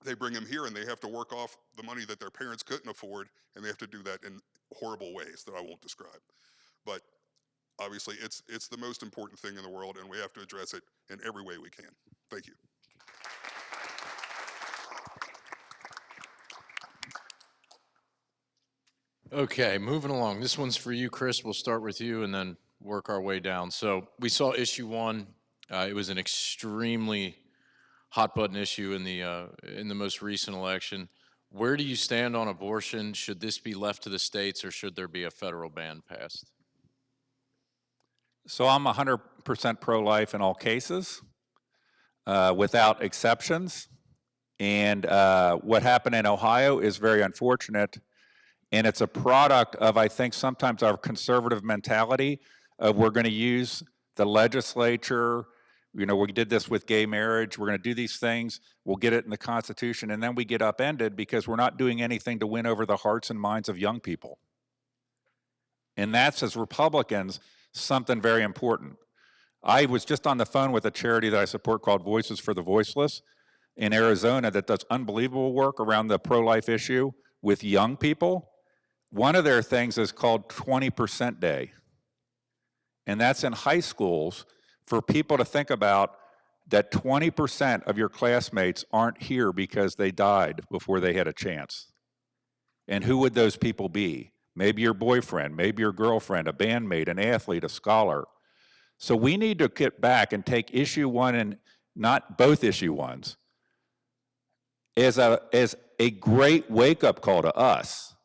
they bring them here and they have to work off the money that their parents couldn't afford, and they have to do that in horrible ways that I won't describe. But obviously, it's the most important thing in the world, and we have to address it in every way we can. Thank you. Okay, moving along. This one's for you, Chris. We'll start with you and then work our way down. So we saw issue one. It was an extremely hot button issue in the most recent election. Where do you stand on abortion? Should this be left to the states, or should there be a federal ban passed? So I'm 100% pro-life in all cases, without exceptions. And what happened in Ohio is very unfortunate. And it's a product of, I think, sometimes our conservative mentality of we're going to use the legislature. We did this with gay marriage. We're going to do these things. We'll get it in the Constitution. And then we get upended because we're not doing anything to win over the hearts and minds of young people. And that's, as Republicans, something very important. I was just on the phone with a charity that I support called Voices for the Voiceless in Arizona that does unbelievable work around the pro-life issue with young people. One of their things is called 20% Day. And that's in high schools for people to think about that 20% of your classmates aren't here because they died before they had a chance. And who would those people be? Maybe your boyfriend, maybe your girlfriend, a bandmate, an athlete, a scholar. So we need to get back and take issue one, and not both issue ones, as a great wake-up call to us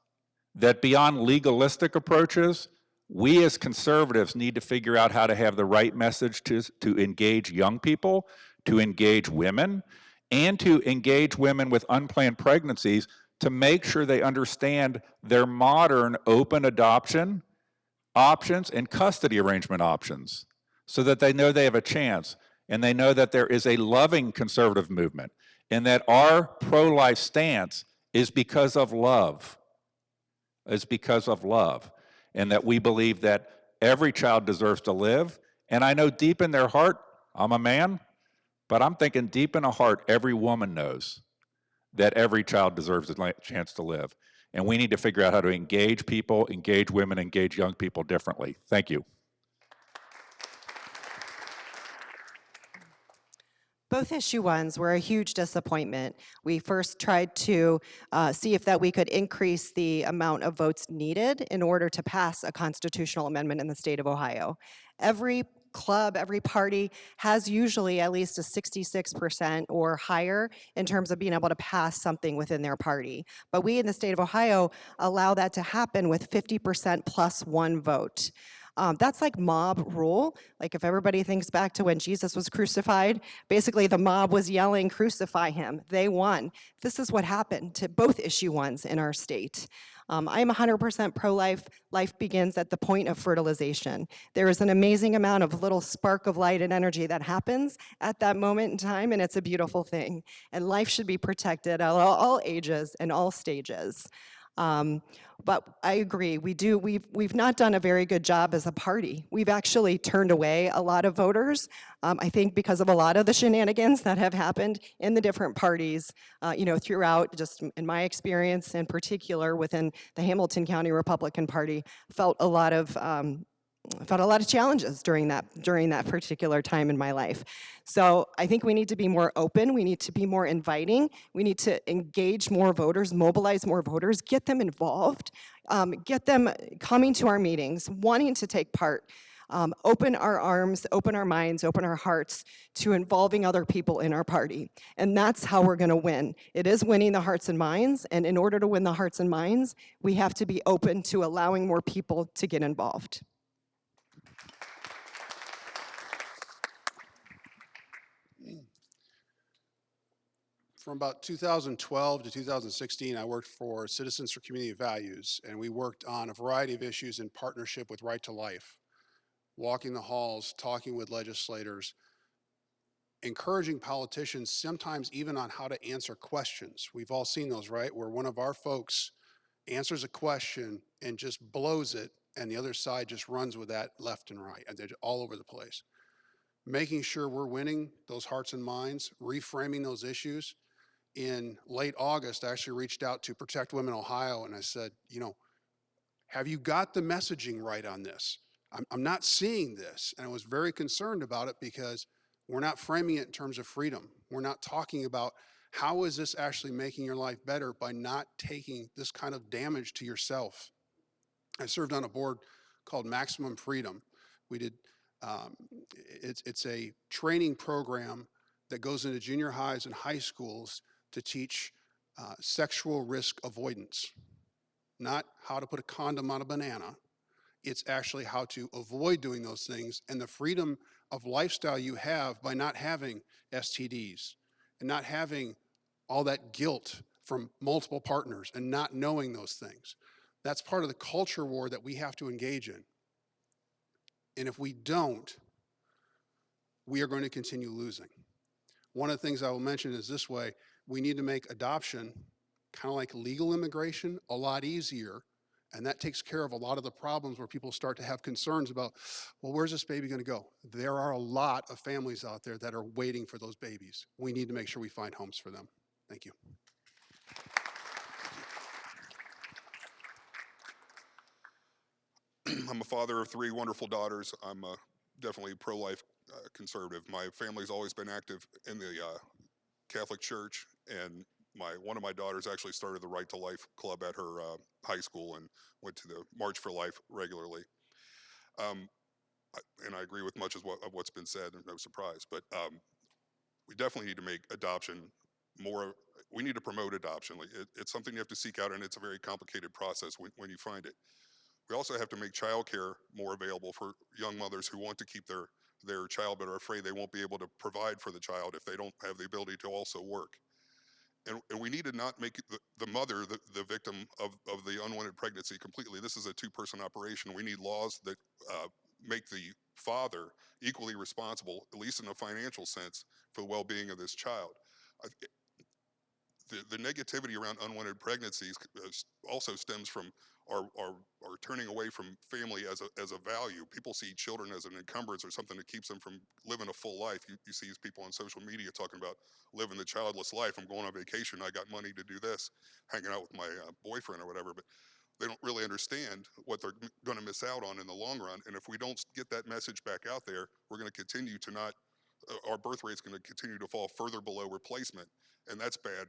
that beyond legalistic approaches, we as conservatives need to figure out how to have the right message to engage young people, to engage women, and to engage women with unplanned pregnancies to make sure they understand their modern open adoption options and custody arrangement options so that they know they have a chance. and they know that there is a loving conservative movement, and that our pro-life stance is because of love, and that we believe that every child deserves to live. And I know deep in their heart, I'm a man, but I'm thinking deep in a heart, every woman knows that every child deserves a chance to live. And we need to figure out how to engage people, engage women, engage young people differently. Thank you. Both issue ones were a huge disappointment. We first tried to see if that we could increase the amount of votes needed in order to pass a constitutional amendment in the state of Ohio. Every club, every party has usually at least a 66% or higher in terms of being able to pass something within their party. But we in the state of Ohio allow that to happen with 50% plus one vote. That's like mob rule. Like if everybody thinks back to when Jesus was crucified, basically the mob was yelling, "Crucify him." They won. This is what happened to both issue ones in our state. I am 100% pro-life. Life begins at the point of fertilization. There is an amazing amount of little spark of light and energy that happens at that moment in time, and it's a beautiful thing. And life should be protected at all ages and all stages. But I agree, we've not done a very good job as a party. We've actually turned away a lot of voters, I think because of a lot of the shenanigans that have happened in the different parties, throughout, just in my experience in particular within the Hamilton County Republican Party, felt a lot of challenges during that particular time in my life. So I think we need to be more open. We need to be more inviting. We need to engage more voters, mobilize more voters, get them involved, get them coming to our meetings, wanting to take part. Open our arms, open our minds, open our hearts to involving other people in our party. And that's how we're going to win. It is winning the hearts and minds. And in order to win the hearts and minds, we have to be open to allowing more people to get involved. From about 2012 to 2016, I worked for Citizens for Community Values, and we worked on a variety of issues in partnership with Right to Life, walking the halls, talking with legislators, encouraging politicians, sometimes even on how to answer questions. We've all seen those, right? Where one of our folks answers a question and just blows it, and the other side just runs with that left and right, and they're all over the place. Making sure we're winning those hearts and minds, reframing those issues. In late August, I actually reached out to Protect Women Ohio, and I said, have you got the messaging right on this? I'm not seeing this. And I was very concerned about it because we're not framing it in terms of freedom. We're not talking about how is this actually making your life better by not taking this kind of damage to yourself. I served on a board called Maximum Freedom. We did, it's a training program that goes into junior highs and high schools to teach sexual risk avoidance. Not how to put a condom on a banana. It's actually how to avoid doing those things and the freedom of lifestyle you have by not having STDs and not having all that guilt from multiple partners and not knowing those things. That's part of the culture war that we have to engage in. And if we don't, we are going to continue losing. One of the things I will mention is this way: we need to make adoption, kind of like legal immigration, a lot easier. And that takes care of a lot of the problems where people start to have concerns about, well, where's this baby going to go? There are a lot of families out there that are waiting for those babies. We need to make sure we find homes for them. Thank you. I'm a father of 3 wonderful daughters. I'm definitely pro-life conservative. My family's always been active in the Catholic Church, and one of my daughters actually started the Right to Life Club at her high school and went to the March for Life regularly. And I agree with much of what's been said, no surprise, but we definitely need to make adoption more, we need to promote adoption. It's something you have to seek out, and it's a very complicated process when you find it. We also have to make childcare more available for young mothers who want to keep their child but are afraid they won't be able to provide for the child if they don't have the ability to also work. And we need to not make the mother the victim of the unwanted pregnancy completely. This is a 2-person operation. We need laws that make the father equally responsible, at least in a financial sense, for the well-being of this child. I- the negativity around unwanted pregnancies also stems from our turning away from family as a value. People see children as an encumbrance or something that keeps them from living a full life. You see these people on social media talking about living the childless life. I'm going on vacation. I got money to do this, hanging out with my boyfriend or whatever. But they don't really understand what they're going to miss out on in the long run. And if we don't get that message back out there, we're going to continue to not, our birth rate's going to continue to fall further below replacement. And that's bad.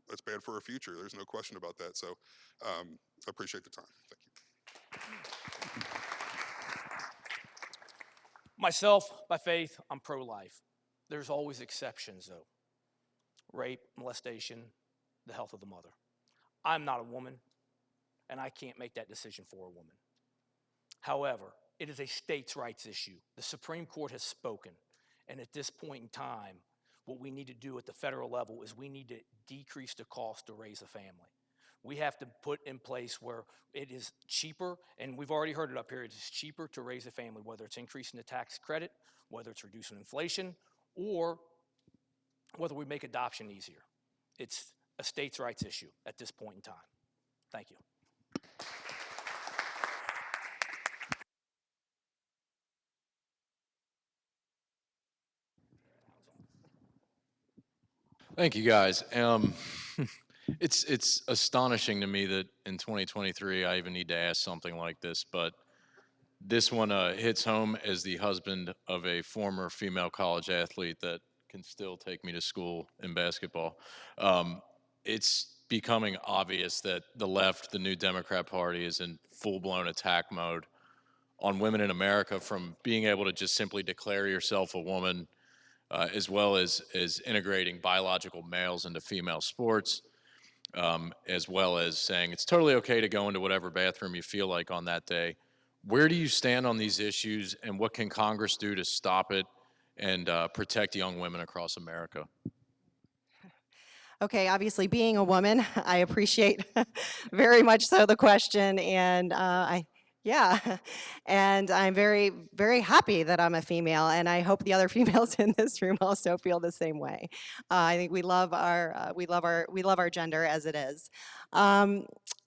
That's bad for our future. There's no question about that. So I appreciate the time. Thank you. Myself, by faith, I'm pro-life. There's always exceptions, though. Rape, molestation, the health of the mother. I'm not a woman, and I can't make that decision for a woman. However, it is a states' rights issue. The Supreme Court has spoken, and at this point in time, what we need to do at the federal level is we need to decrease the cost to raise a family. We have to put in place where it is cheaper, and we've already heard it up here, it is cheaper to raise a family, whether it's increasing the tax credit, whether it's reducing inflation, or whether we make adoption easier. It's a states' rights issue at this point in time. Thank you. Thank you, guys. It's astonishing to me that in 2023 I even need to ask something like this, but this one hits home as the husband of a former female college athlete that can still take me to school in basketball. It's becoming obvious that the left, the new Democrat Party, is in full-blown attack mode on women in America, from being able to just simply declare yourself a woman, as well as integrating biological males into female sports, as well as saying it's totally okay to go into whatever bathroom you feel like on that day. Where do you stand on these issues, and what can Congress do to stop it and protect young women across America? Okay, obviously, being a woman, I appreciate very much so the question, and yeah, and I'm very, very happy that I'm a female, and I hope the other females in this room also feel the same way. I think we love our gender as it is.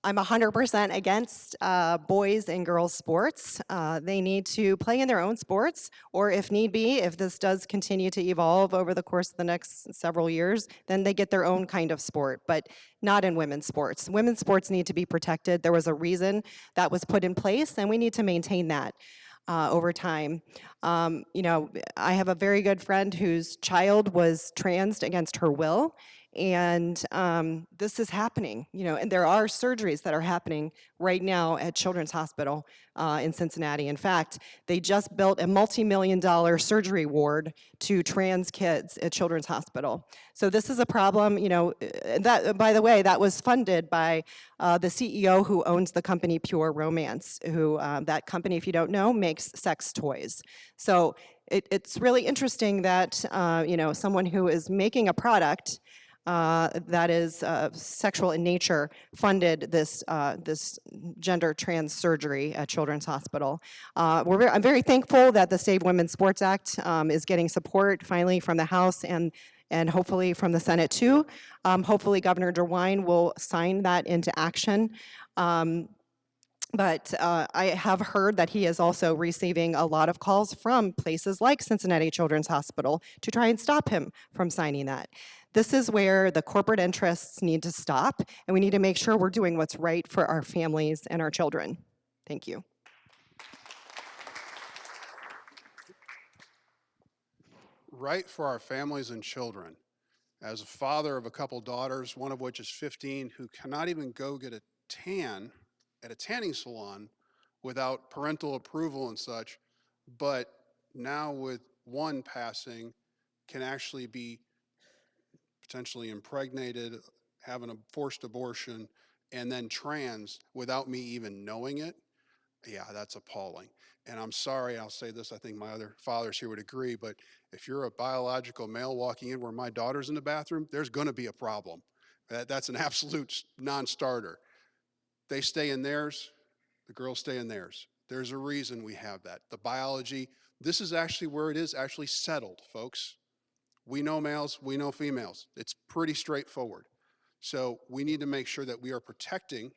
I'm 100% against boys and girls sports. They need to play in their own sports, or if need be, if this does continue to evolve over the course of the next several years, then they get their own kind of sport, but not in women's sports. Women's sports need to be protected. There was a reason that was put in place, and we need to maintain that. Over time. You know, I have a very good friend whose child was transed against her will, and this is happening, you know, and there are surgeries that are happening right now at Children's Hospital in Cincinnati. In fact, they just built a multi-million-dollar surgery ward to trans kids at Children's Hospital. So this is a problem, you know, that, by the way, that was funded by the CEO who owns the company Pure Romance, who, that company, if you don't know, makes sex toys. So it's really interesting that, you know, someone who is making a product that is sexual in nature funded this this gender trans surgery at Children's Hospital. I'm very thankful that the Save Women's Sports Act is getting support finally from the House and hopefully from the Senate too. Hopefully Governor DeWine will sign that into action. But I have heard that he is also receiving a lot of calls from places like Cincinnati Children's Hospital to try and stop him from signing that. This is where the corporate interests need to stop, and we need to make sure we're doing what's right for our families and our children. Thank you. Right for our families and children. As a father of a couple daughters, one of which is 15, who cannot even go get a tan at a tanning salon without parental approval and such, but now with one passing, can actually be potentially impregnated, having a forced abortion, and then trans without me even knowing it. Yeah, that's appalling. And I'm sorry, I'll say this, I think my other fathers here would agree, but if you're a biological male walking in where my daughter's in the bathroom, there's gonna be a problem. That's an absolute non-starter. They stay in theirs, the girls stay in theirs. There's a reason we have that. The biology, this is actually where it is actually settled, folks. We know males, we know females. It's pretty straightforward. So we need to make sure that we are protecting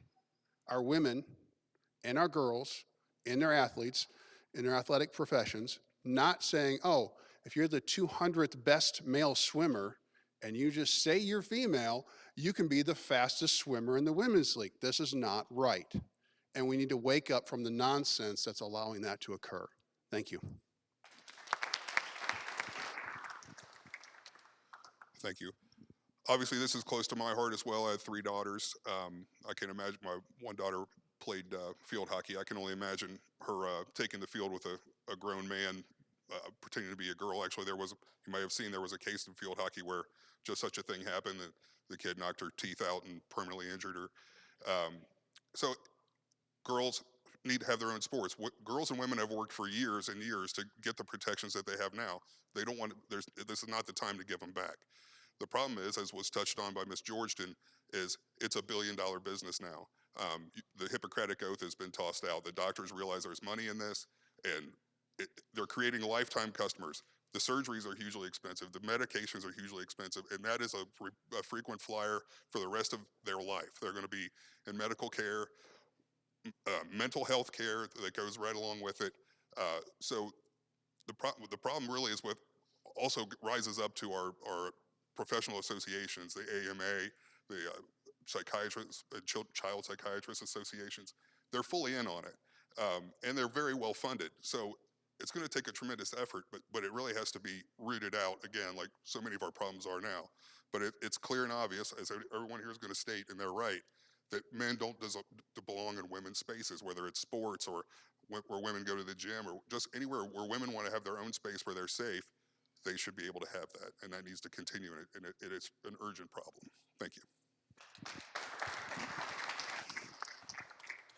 our women and our girls and their athletes in their athletic professions, not saying, oh, if you're the 200th best male swimmer and you just say you're female, you can be the fastest swimmer in the women's league. This is not right. And we need to wake up from the nonsense that's allowing that to occur. Thank you. Thank you. Obviously, this is close to my heart as well. I have 3 daughters. I can imagine my one daughter played field hockey. I can only imagine her taking the field with a grown man pretending to be a girl. Actually, you may have seen there was a case in field hockey where just such a thing happened that the kid knocked her teeth out and permanently injured her. So girls need to have their own sports. Girls and women have worked for years and years to get the protections that they have now. They don't want to, this is not the time to give them back. The problem is, as was touched on by Ms. Georgeton, is it's $1 billion business now. The Hippocratic Oath has been tossed out. The doctors realize there's money in this, and they're creating lifetime customers. The surgeries are hugely expensive. The medications are hugely expensive, and that is a frequent flyer for the rest of their life. They're going to be in medical care, mental health care that goes right along with it. So the problem really is also rises up to our professional associations, the AMA, the psychiatrists, child psychiatrist associations. They're fully in on it, and they're very well funded. So it's going to take a tremendous effort, but it really has to be rooted out, again, like so many of our problems are now. But it's clear and obvious, as everyone here is going to state, and they're right, that men don't belong in women's spaces, whether it's sports or where women go to the gym or just anywhere where women want to have their own space where they're safe. They should be able to have that, and that needs to continue, and it is an urgent problem. Thank you.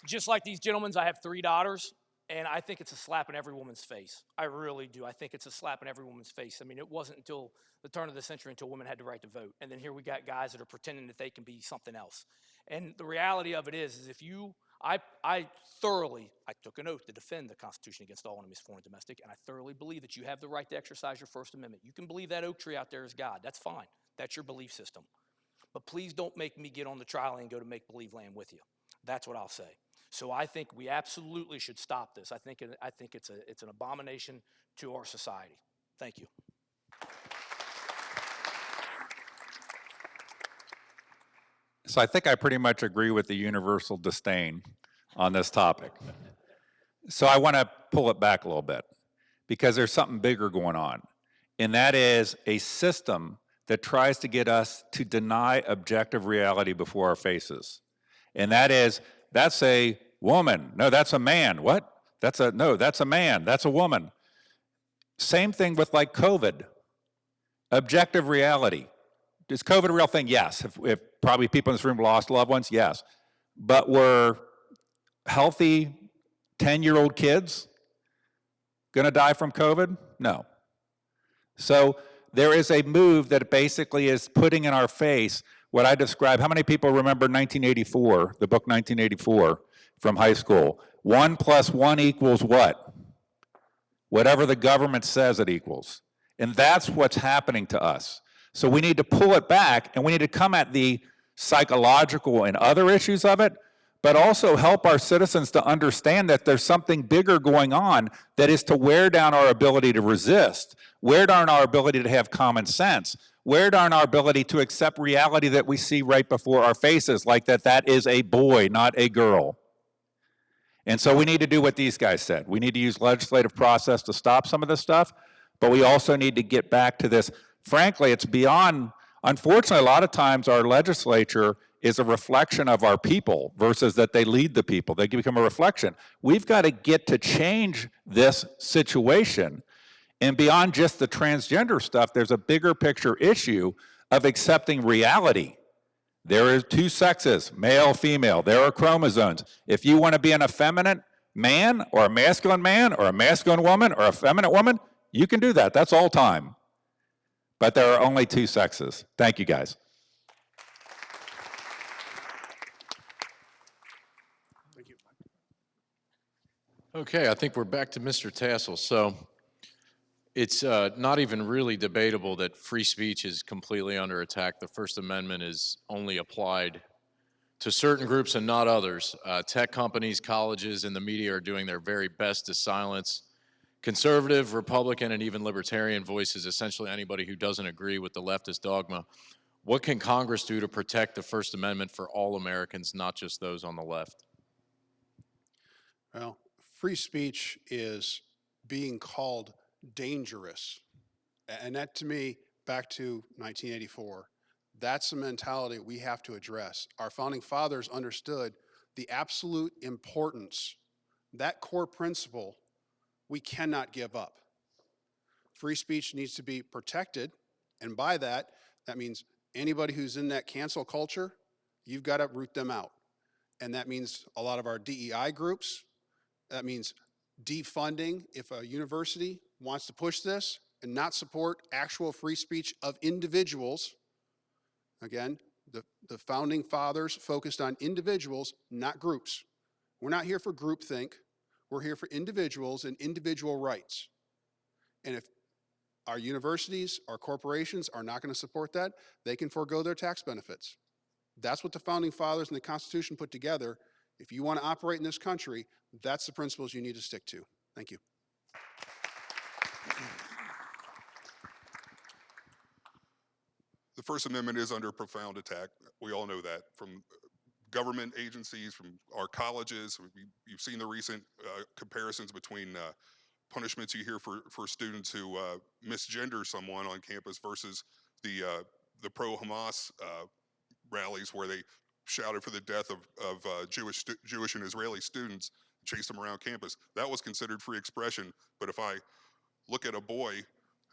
Just like these gentlemen, I have 3 daughters, and I think it's a slap in every woman's face. I really do. I think it's a slap in every woman's face. I mean, it wasn't until the turn of the century until women had the right to vote, and then here we got guys that are pretending that they can be something else. And the reality of it is if you, I took an oath to defend the Constitution against all enemies, foreign and domestic, and I thoroughly believe that you have the right to exercise your First Amendment. You can believe that oak tree out there is God. That's fine. That's your belief system. But please don't make me get on the trial and go to make-believe land with you. That's what I'll say. So I think we absolutely should stop this. I think it's an abomination to our society. Thank you. So I think I pretty much agree with the universal disdain on this topic. So I want to pull it back a little bit because there's something bigger going on, and that is a system that tries to get us to deny objective reality before our faces. And that is, that's a woman. No, that's a man. What? No, that's a man. That's a woman. Same thing with like COVID. Objective reality. Is COVID a real thing? Yes. If probably people in this room lost loved ones, yes. But were healthy 10-year-old kids going to die from COVID? No. So there is a move that basically is putting in our face what I describe. How many people remember 1984, the book 1984 from high school? 1 + 1 equals what? Whatever the government says it equals. And that's what's happening to us. So we need to pull it back, and we need to come at the psychological and other issues of it, but also help our citizens to understand that there's something bigger going on that is to wear down our ability to resist, wear down our ability to have common sense, wear down our ability to accept reality that we see right before our faces, like that is a boy, not a girl. And so we need to do what these guys said. We need to use legislative process to stop some of this stuff, but we also need to get back to this. Frankly, it's beyond, unfortunately, a lot of times our legislature is a reflection of our people versus that they lead the people. They become a reflection. We've got to get to change this situation. And beyond just the transgender stuff, there's a bigger picture issue of accepting reality. There are 2 sexes, male, female. There are chromosomes. If you want to be an effeminate man or a masculine woman or a feminine woman, you can do that. That's all time. But there are only 2 sexes. Thank you, guys. Thank you. Okay, I think we're back to Mr. Tassel. So it's not even really debatable that free speech is completely under attack. The First Amendment is only applied to certain groups and not others. Tech companies, colleges, and the media are doing their very best to silence conservative, Republican, and even libertarian voices, essentially anybody who doesn't agree with the leftist dogma. What can Congress do to protect the First Amendment for all Americans, not just those on the left? Well, free speech is being called dangerous. And that, to me, back to 1984, that's the mentality we have to address. Our founding fathers understood the absolute importance, that core principle we cannot give up. Free speech needs to be protected, and by that, that means anybody who's in that cancel culture, you've got to root them out. And that means a lot of our DEI groups. That means defunding if a university wants to push this and not support actual free speech of individuals. Again, the founding fathers focused on individuals, not groups. We're not here for groupthink. We're here for individuals and individual rights. And if our universities, our corporations are not going to support that, they can forego their tax benefits. That's what the founding fathers and the Constitution put together. If you want to operate in this country, that's the principles you need to stick to. Thank you. The First Amendment is under profound attack. We all know that, from government agencies, from our colleges. You've seen the recent comparisons between punishments you hear for students who misgender someone on campus versus the pro-Hamas rallies where they shouted for the death of Jewish and Israeli students, chased them around campus. That was considered free expression. But if I look at a boy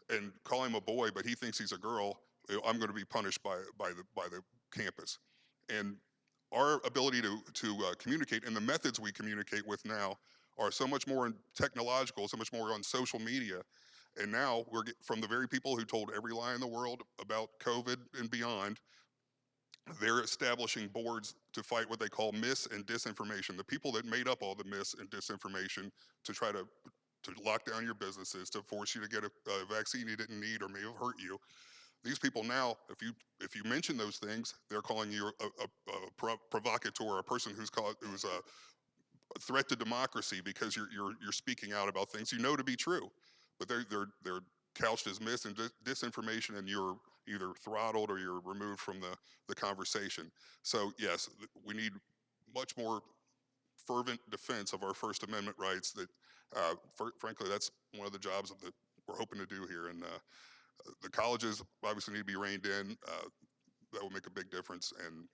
and call him a boy, but he thinks he's a girl, I'm going to be punished by the campus. And our ability to communicate and the methods we communicate with now are so much more technological, so much more on social media. And now we're from the very people who told every lie in the world about COVID and beyond, they're establishing boards to fight what they call mis and disinformation. The people that made up all the mis and disinformation to try to lock down your businesses, to force you to get a vaccine you didn't need or may have hurt you. These people now, if you mention those things, they're calling you a provocateur, a person who's a threat to democracy because you're speaking out about things you know to be true, but they're couched as mis and disinformation, and you're either throttled or you're removed from the conversation. So yes, we need much more fervent defense of our First Amendment rights. That frankly, that's one of the jobs that we're hoping to do here. And the colleges obviously need to be reined in. That will make a big difference. And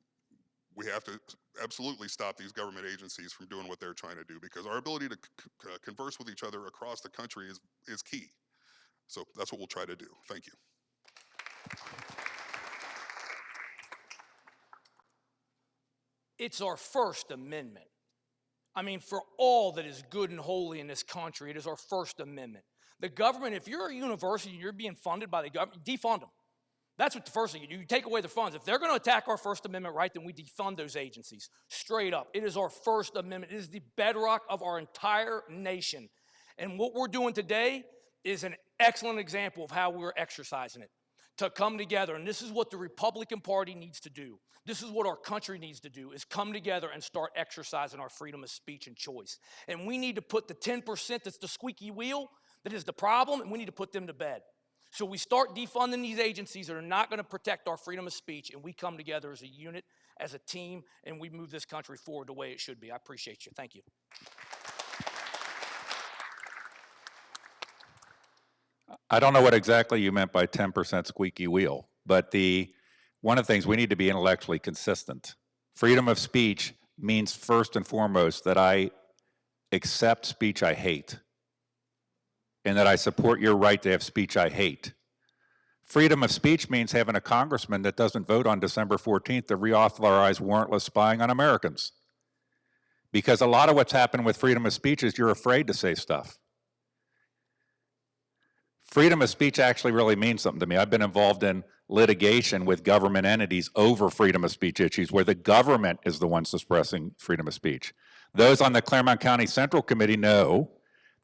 we have to absolutely stop these government agencies from doing what they're trying to do, because our ability to converse with each other across the country is key. So that's what we'll try to do. Thank you. It's our First Amendment. I mean, for all that is good and holy in this country, it is our First Amendment. The government, if you're a university and you're being funded by the government, defund them. That's what the first thing you do. You take away the funds. If they're going to attack our First Amendment right, then we defund those agencies. Straight up. It is our First Amendment. It is the bedrock of our entire nation. And what we're doing today is an excellent example of how we're exercising it. To come together, and this is what the Republican Party needs to do. This is what our country needs to do, is come together and start exercising our freedom of speech and choice. And we need to put the 10% that's the squeaky wheel, that is the problem, and we need to put them to bed. So we start defunding these agencies that are not going to protect our freedom of speech, and we come together as a unit, as a team, and we move this country forward the way it should be. I appreciate you. Thank you. I don't know what exactly you meant by 10% squeaky wheel, but one of the things, we need to be intellectually consistent. Freedom of speech means first and foremost that I accept speech I hate, and that I support your right to have speech I hate. Freedom of speech means having a congressman that doesn't vote on December 14th to reauthorize warrantless spying on Americans. Because a lot of what's happened with freedom of speech is you're afraid to say stuff. Freedom of speech actually really means something to me. I've been involved in litigation with government entities over freedom of speech issues, where the government is the one suppressing freedom of speech. Those on the Claremont County Central Committee know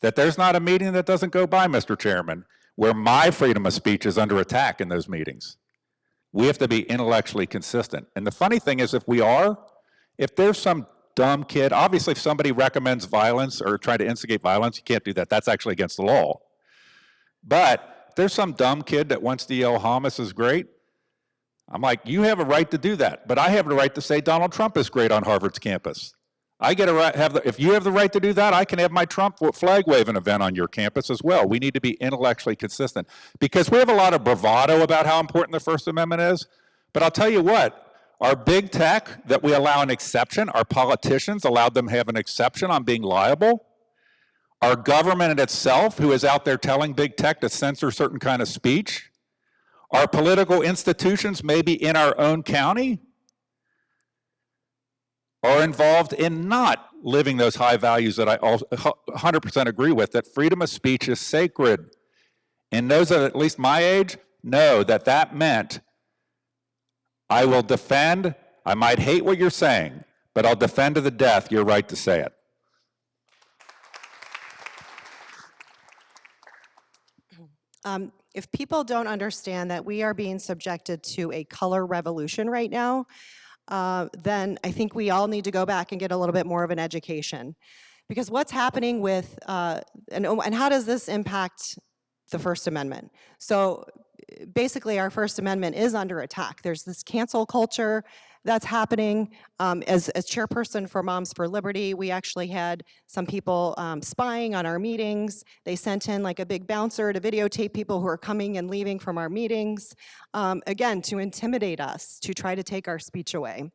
that there's not a meeting that doesn't go by, Mr. Chairman, where my freedom of speech is under attack in those meetings. We have to be intellectually consistent. And the funny thing is, if there's some dumb kid, obviously if somebody recommends violence or try to instigate violence, you can't do that. That's actually against the law. But if there's some dumb kid that wants to yell Hamas is great, I'm like, you have a right to do that. But I have the right to say Donald Trump is great on Harvard's campus. I get a right, if you have the right to do that, I can have my Trump flag waving event on your campus as well. We need to be intellectually consistent because we have a lot of bravado about how important the First Amendment is. But I'll tell you what, our big tech that we allow an exception, our politicians allowed them to have an exception on being liable. Our government itself, who is out there telling big tech to censor certain kind of speech. Our political institutions, maybe in our own county, are involved in not living those high values that I 100% agree with, that freedom of speech is sacred. And those at least my age know that that meant I will defend, I might hate what you're saying, but I'll defend to the death your right to say it. If people don't understand that we are being subjected to a color revolution right now, then I think we all need to go back and get a little bit more of an education. Because what's happening with, and how does this impact the First Amendment? So basically our First Amendment is under attack. There's this cancel culture that's happening. As chairperson for Moms for Liberty, we actually had some people spying on our meetings. They sent in like a big bouncer to videotape people who are coming and leaving from our meetings, again, to intimidate us, to try to take our speech away.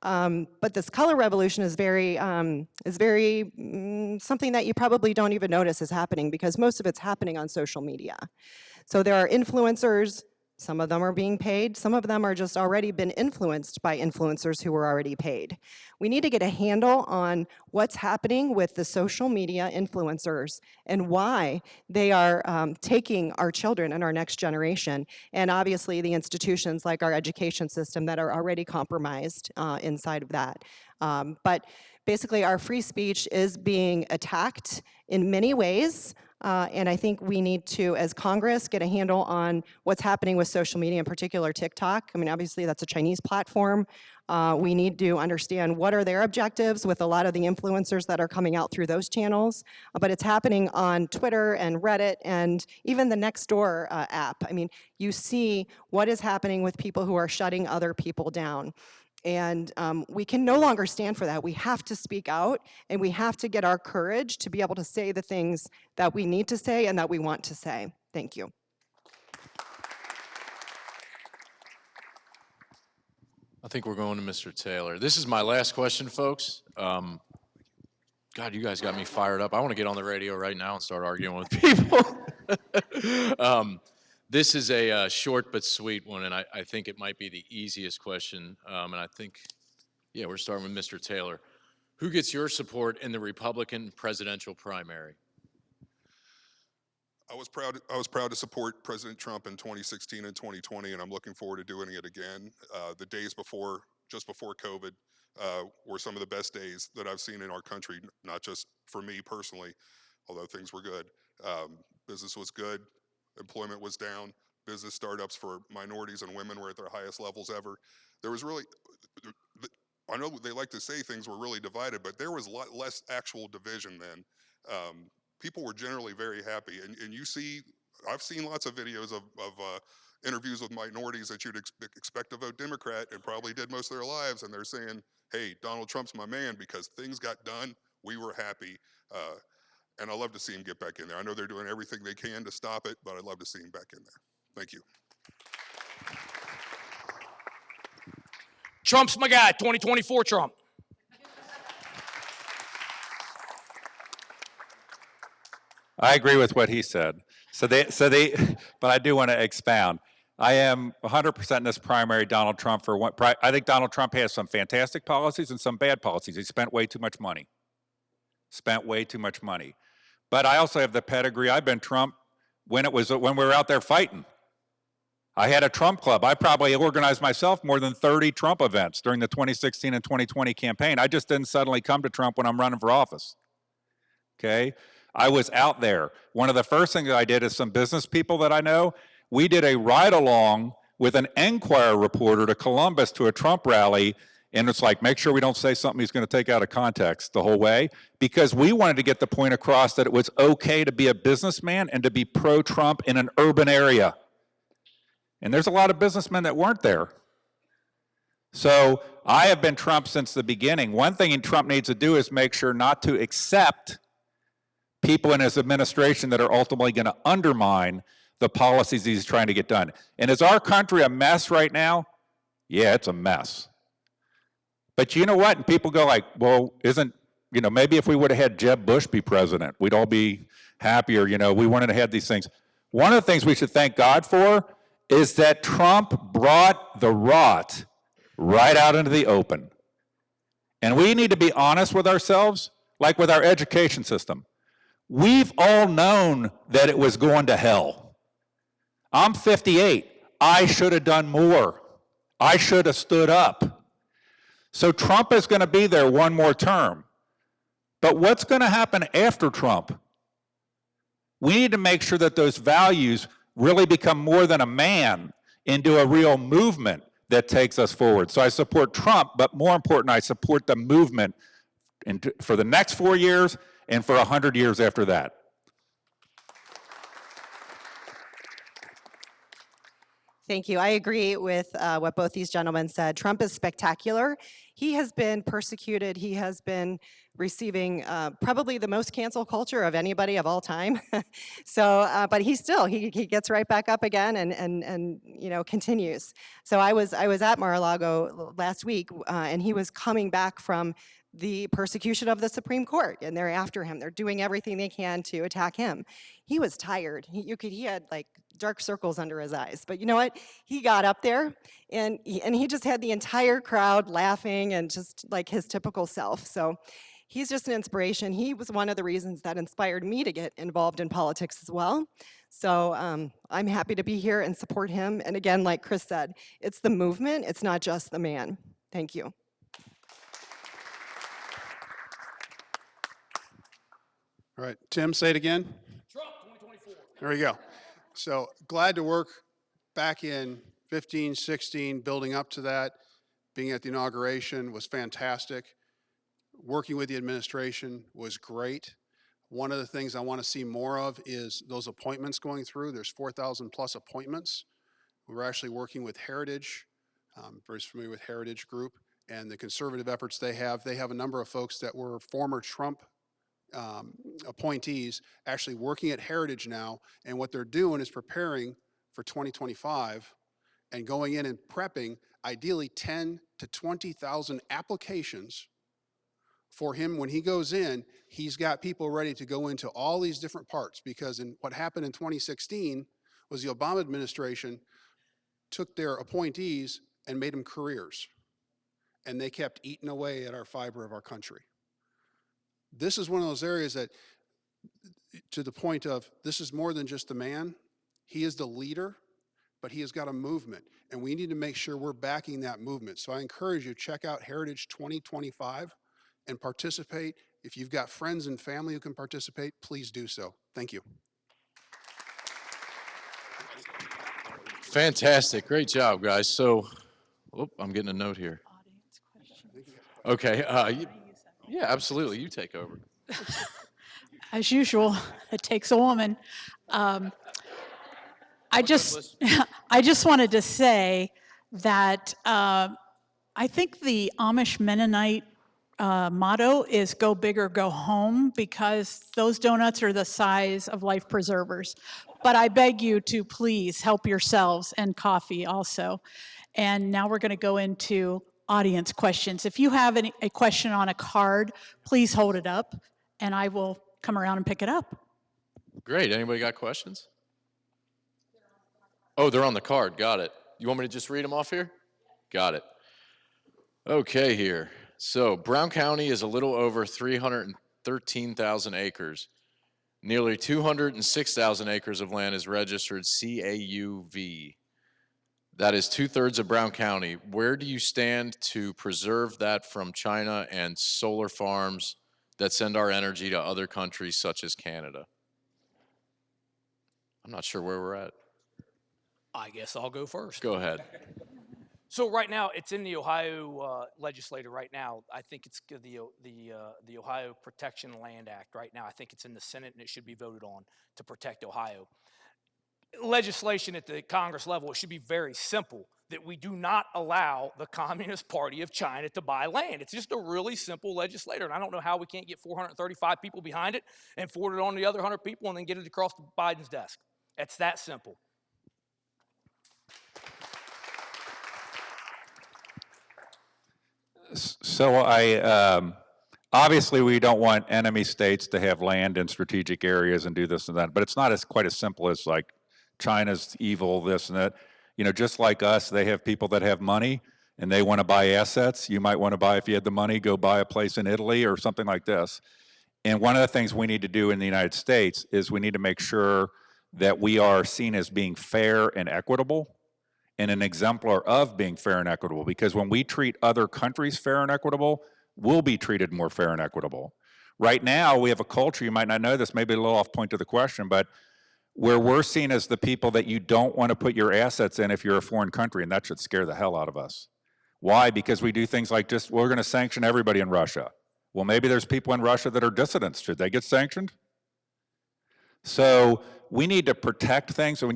But this color revolution is very something that you probably don't even notice is happening because most of it's happening on social media. So there are influencers, some of them are being paid, some of them are just already been influenced by influencers who were already paid. We need to get a handle on what's happening with the social media influencers and why they are taking our children and our next generation, and obviously the institutions like our education system that are already compromised inside of that. But basically our free speech is being attacked in many ways. And I think we need to, as Congress, get a handle on what's happening with social media, in particular TikTok. I mean, obviously that's a Chinese platform. We need to understand what are their objectives with a lot of the influencers that are coming out through those channels. But it's happening on Twitter and Reddit and even the Nextdoor app. I mean, you see what is happening with people who are shutting other people down. And we can no longer stand for that. We have to speak out, and we have to get our courage to be able to say the things that we need to say and that we want to say. Thank you. I think we're going to Mr. Taylor. This is my last question, folks. God, you guys got me fired up. I want to get on the radio right now and start arguing with people. This is a short but sweet one, and I think it might be the easiest question. And I think, yeah, we're starting with Mr. Taylor. Who gets your support in the Republican presidential primary? I was proud to support President Trump in 2016 and 2020, and I'm looking forward to doing it again. The days before, just before COVID, were some of the best days that I've seen in our country, not just for me personally, although things were good. Business was good, employment was down, business startups for minorities and women were at their highest levels ever. There was really, I know they like to say things were really divided, but there was a lot less actual division then. People were generally very happy, and you see, I've seen lots of videos of interviews with minorities that you'd expect to vote Democrat and probably did most of their lives, and they're saying, hey, Donald Trump's my man because things got done, we were happy, and I love to see him get back in there. I know they're doing everything they can to stop it, but I'd love to see him back in there. Thank you. Trump's my guy, 2024 Trump. I agree with what he said. But I do want to expound. I am 100% in this primary Donald Trump for one. I think Donald Trump has some fantastic policies and some bad policies. He spent way too much money. But I also have the pedigree. I've been Trump when we were out there fighting. I had a Trump club. I probably organized myself more than 30 Trump events during the 2016 and 2020 campaign. I just didn't suddenly come to Trump when I'm running for office. Okay? I was out there. One of the first things I did is some business people that I know, we did a ride along with an Enquirer reporter to Columbus to a Trump rally. And it's like, make sure we don't say something he's going to take out of context the whole way, because we wanted to get the point across that it was okay to be a businessman and to be pro-Trump in an urban area. And there's a lot of businessmen that weren't there. So I have been Trump since the beginning. One thing Trump needs to do is make sure not to accept people in his administration that are ultimately going to undermine the policies he's trying to get done. And is our country a mess right now? Yeah, it's a mess. But you know what? And people go like, well, maybe if we would have had Jeb Bush be president, we'd all be happier. We wanted to have these things. One of the things we should thank God for is that Trump brought the rot right out into the open. And we need to be honest with ourselves, like with our education system. We've all known that it was going to hell. I'm 58. I should have done more. I should have stood up. So Trump is going to be there one more term. But what's going to happen after Trump? We need to make sure that those values really become more than a man into a real movement that takes us forward. So I support Trump, but more important, I support the movement for the next 4 years and for 100 years after that. Thank you. I agree with what both these gentlemen said. Trump is spectacular. He has been persecuted. He has been receiving probably the most cancel culture of anybody of all time. So, but he gets right back up again and continues. So I was at Mar-a-Lago last week, and he was coming back from the persecution of the Supreme Court, and they're after him. They're doing everything they can to attack him. He was tired. He had like dark circles under his eyes. But you know what? He got up there, and he just had the entire crowd laughing and just like his typical self. So he's just an inspiration. He was one of the reasons that inspired me to get involved in politics as well. So I'm happy to be here and support him. And again, like Chris said, it's the movement. It's not just the man. Thank you. All right, Tim, say it again. Trump 2024. There we go. So glad to work back in 15, 16, building up to that. Being at the inauguration was fantastic. Working with the administration was great. One of the things I want to see more of is those appointments going through. There's 4,000 plus appointments. We're actually working with Heritage. I'm very familiar with Heritage Group and the conservative efforts they have. They have a number of folks that were former Trump appointees actually working at Heritage now, and what they're doing is preparing for 2025 and going in and prepping ideally 10 to 20,000 applications for him. When he goes in, he's got people ready to go into all these different parts, because what happened in 2016 was the Obama administration took their appointees and made them careers, and they kept eating away at our fiber of our country. This is one of those areas that, to the point of, this is more than just a man. He is the leader, but he has got a movement, and we need to make sure we're backing that movement. So I encourage you, check out Heritage 2025 and participate. If you've got friends and family who can participate, please do so. Thank you. Fantastic. Great job, guys. So, I'm getting a note here. Okay. Yeah, absolutely. You take over. As usual, it takes a woman. I just wanted to say that I think the Amish Mennonite motto is "Go big or go home," because those donuts are the size of life preservers. But I beg you to please help yourselves, and coffee also. And now we're going to go into audience questions. If you have a question on a card, please hold it up, and I will come around and pick it up. Great. Anybody got questions? Oh, they're on the card. Got it. You want me to just read them off here? Got it. Okay, here. So Brown County is a little over 313,000 acres. Nearly 206,000 acres of land is registered CAUV. That is 2/3 of Brown County. Where do you stand to preserve that from China and solar farms that send our energy to other countries such as Canada? I'm not sure where we're at. I guess I'll go first. Go ahead. So right now, it's in the Ohio legislature right now. I think it's the Ohio Protection Land Act right now. I think it's in the Senate and it should be voted on to protect Ohio. Legislation at the Congress level, it should be very simple that we do not allow the Communist Party of China to buy land. It's just a really simple legislator, and I don't know how we can't get 435 people behind it and forward it on to the other 100 people and then get it across Biden's desk. It's that simple. So obviously we don't want enemy states to have land in strategic areas and do this and that, but it's not quite as simple as like China's evil, this and that. You know, just like us, they have people that have money and they want to buy assets. You might want to buy, if you had the money, go buy a place in Italy or something like this. And one of the things we need to do in the United States is we need to make sure that we are seen as being fair and equitable and an exemplar of being fair and equitable, because when we treat other countries fair and equitable, we'll be treated more fair and equitable. Right now, we have a culture, you might not know this, maybe a little off point to the question, but where we're seen as the people that you don't want to put your assets in if you're a foreign country, and that should scare the hell out of us. Why? Because we do things like just, we're going to sanction everybody in Russia. Well, maybe there's people in Russia that are dissidents. Should they get sanctioned? So we need to protect things. So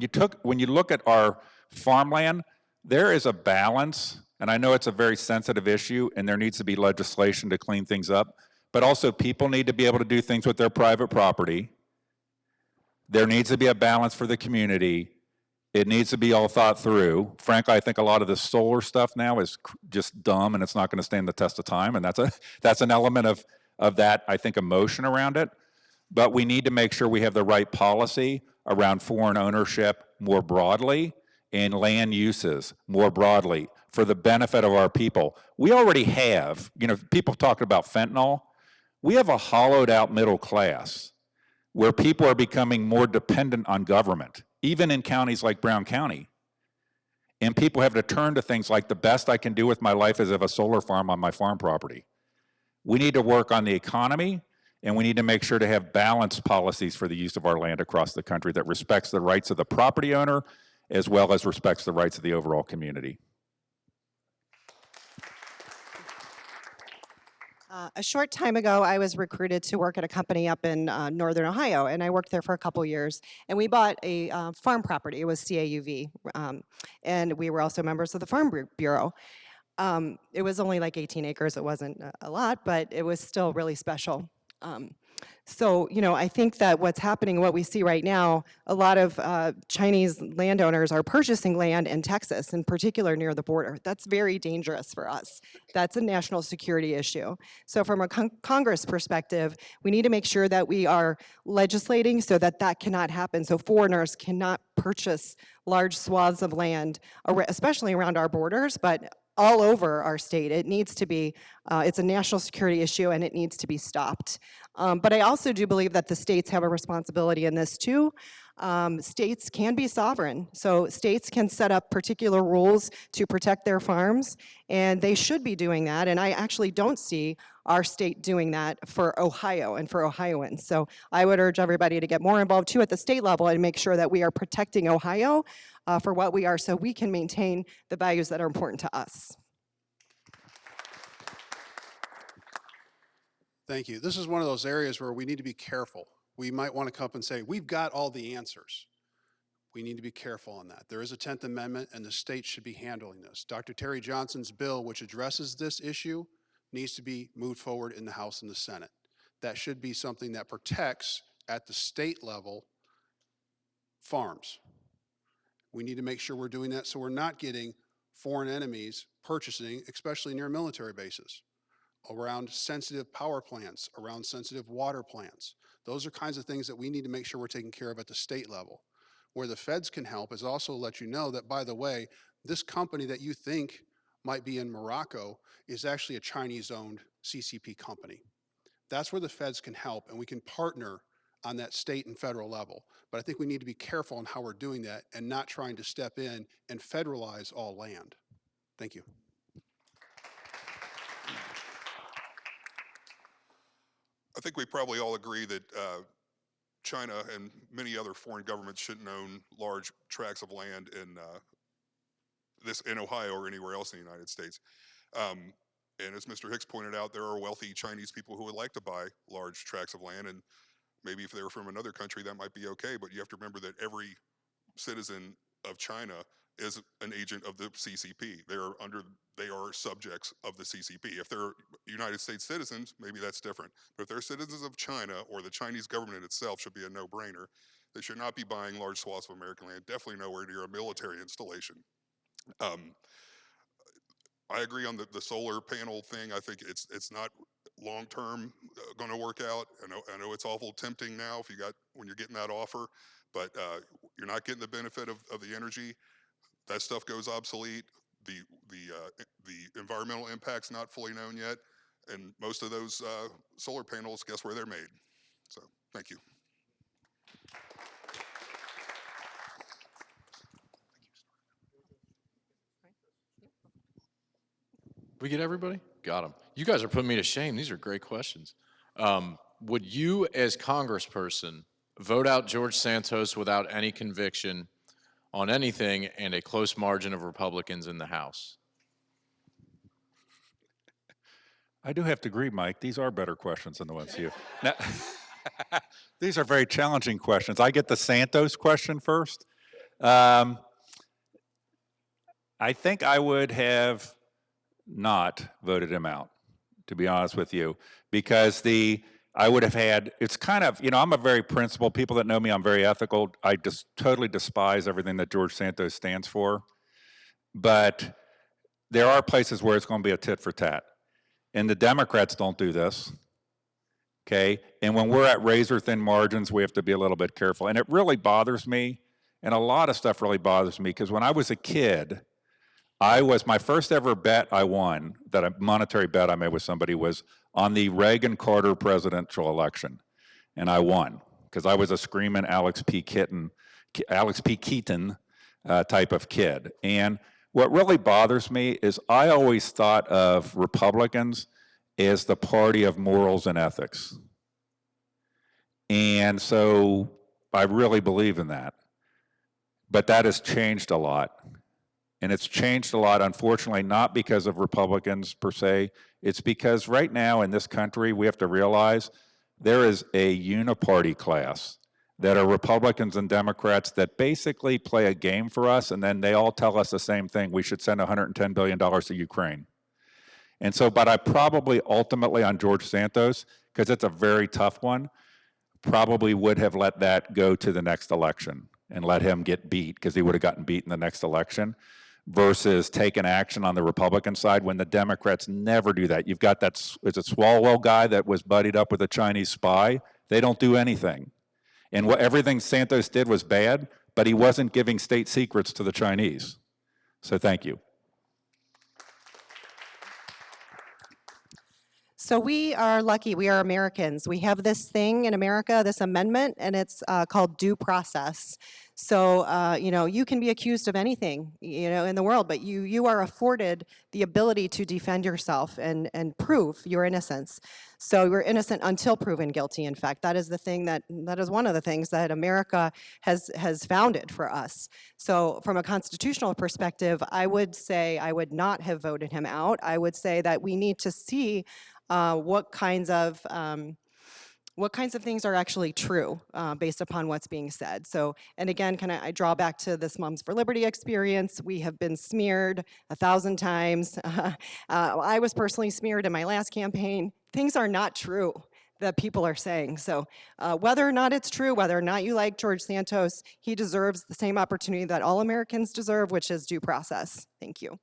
when you look at our farmland, there is a balance, and I know it's a very sensitive issue, and there needs to be legislation to clean things up, but also people need to be able to do things with their private property. There needs to be a balance for the community. It needs to be all thought through. Frankly, I think a lot of the solar stuff now is just dumb, and it's not going to stand the test of time, and that's an element of that, I think, emotion around it. But we need to make sure we have the right policy around foreign ownership more broadly and land uses more broadly for the benefit of our people. We already have, you know, people talking about fentanyl. We have a hollowed out middle class where people are becoming more dependent on government, even in counties like Brown County. And people have to turn to things like the best I can do with my life is have a solar farm on my farm property. We need to work on the economy, and we need to make sure to have balanced policies for the use of our land across the country that respects the rights of the property owner as well as respects the rights of the overall community. A short time ago, I was recruited to work at a company up in Northern Ohio, and I worked there for a couple years. And we bought a farm property. It was CAUV, and we were also members of the Farm Bureau. It was only like 18 acres. It wasn't a lot, but it was still really special. So, you know, I think that what's happening, what we see right now, a lot of Chinese landowners are purchasing land in Texas, in particular near the border. That's very dangerous for us. That's a national security issue. So from a Congress perspective, we need to make sure that we are legislating so that that cannot happen. So foreigners cannot purchase large swaths of land, especially around our borders, but all over our state. It needs to be, it's a national security issue and it needs to be stopped. But I also do believe that the states have a responsibility in this too. States can be sovereign. So states can set up particular rules to protect their farms, and they should be doing that. And I actually don't see our state doing that for Ohio and for Ohioans. So I would urge everybody to get more involved too at the state level and make sure that we are protecting Ohio for what we are so we can maintain the values that are important to us. Thank you. This is one of those areas where we need to be careful. We might want to come up and say, we've got all the answers. We need to be careful on that. There is a 10th Amendment, and the state should be handling this. Dr. Terry Johnson's bill, which addresses this issue, needs to be moved forward in the House and the Senate. That should be something that protects, at the state level, farms. We need to make sure we're doing that so we're not getting foreign enemies purchasing, especially near military bases, around sensitive power plants, around sensitive water plants. Those are kinds of things that we need to make sure we're taking care of at the state level. Where the feds can help is also let you know that, by the way, this company that you think might be in Morocco is actually a Chinese-owned CCP company. That's where the feds can help, and we can partner on that state and federal level. But I think we need to be careful on how we're doing that and not trying to step in and federalize all land. Thank you. I think we probably all agree that China and many other foreign governments shouldn't own large tracts of land in Ohio or anywhere else in the United States. And as Mr. Hicks pointed out, there are wealthy Chinese people who would like to buy large tracts of land, and maybe if they were from another country, that might be okay. But you have to remember that every citizen of China is an agent of the CCP. They are subjects of the CCP. If they're United States citizens, maybe that's different. But if they're citizens of China, or the Chinese government itself, should be a no-brainer. They should not be buying large swaths of American land, definitely nowhere near a military installation. I agree on the solar panel thing. I think it's not long-term going to work out. I know it's awful tempting now when you're getting that offer, but you're not getting the benefit of the energy. That stuff goes obsolete. The environmental impact's not fully known yet, and most of those solar panels, guess where they're made? So, thank you. We get everybody? Got them. You guys are putting me to shame. These are great questions. Would you, as congressperson, vote out George Santos without any conviction on anything and a close margin of Republicans in the House? I do have to agree, Mike. These are better questions than the ones you. Now, these are very challenging questions. I get the Santos question first. I think I would have not voted him out, to be honest with you, because I would have had, it's kind of, I'm a very principled, people that know me, I'm very ethical. I just totally despise everything that George Santos stands for. But there are places where it's going to be a tit for tat. And the Democrats don't do this, okay? And when we're at razor-thin margins, we have to be a little bit careful. And it really bothers me, and a lot of stuff really bothers me, because when I was a kid, my first ever bet I won, a monetary bet I made with somebody, was on the Reagan-Carter presidential election. And I won, because I was a screaming Alex P. Keaton type of kid. And what really bothers me is I always thought of Republicans as the party of morals and ethics. And so I really believe in that. But that has changed a lot. And it's changed a lot, unfortunately, not because of Republicans per se. It's because right now in this country, we have to realize there is a uniparty class that are Republicans and Democrats that basically play a game for us, and then they all tell us the same thing: we should send $110 billion to Ukraine. And so, but I probably ultimately on George Santos, because it's a very tough one, probably would have let that go to the next election and let him get beat, because he would have gotten beat in the next election, versus taking action on the Republican side when the Democrats never do that. You've got it's a Swalwell guy that was buddied up with a Chinese spy. They don't do anything. And everything Santos did was bad, but he wasn't giving state secrets to the Chinese. So thank you. So we are lucky. We are Americans. We have this thing in America, this amendment, and it's called due process. So, you can be accused of anything, in the world, but you are afforded the ability to defend yourself and prove your innocence. So you're innocent until proven guilty. In fact, that is one of the things that America has founded for us. So from a constitutional perspective, I would say I would not have voted him out. I would say that we need to see what kinds of things are actually true based upon what's being said. So, and again, I draw back to this Moms for Liberty experience. We have been smeared 1,000 times. I was personally smeared in my last campaign. Things are not true that people are saying. So whether or not it's true, whether or not you like George Santos, he deserves the same opportunity that all Americans deserve, which is due process. Thank you.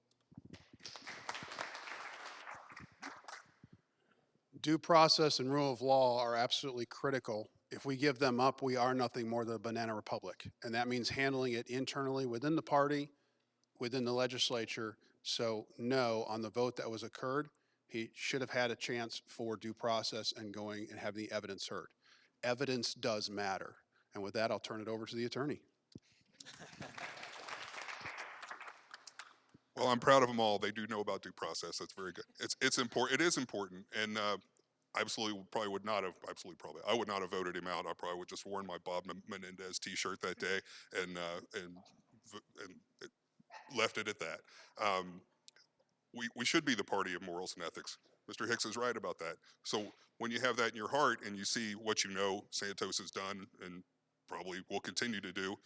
Due process and rule of law are absolutely critical. If we give them up, we are nothing more than a banana republic. And that means handling it internally within the party, within the legislature. So no, on the vote that was occurred, he should have had a chance for due process and going and having the evidence heard. evidence does matter. And with that, I'll turn it over to the attorney. Well, I'm proud of them all. They do know about due process. That's very good. It's important. It is important, and I absolutely probably would not have. I would not have voted him out. I probably would just worn my Bob Menendez T-shirt that day and left it at that. We should be the party of morals and ethics. Mr. Hicks is right about that. So when you have that in your heart and you see what you know Santos has done and probably will continue to do,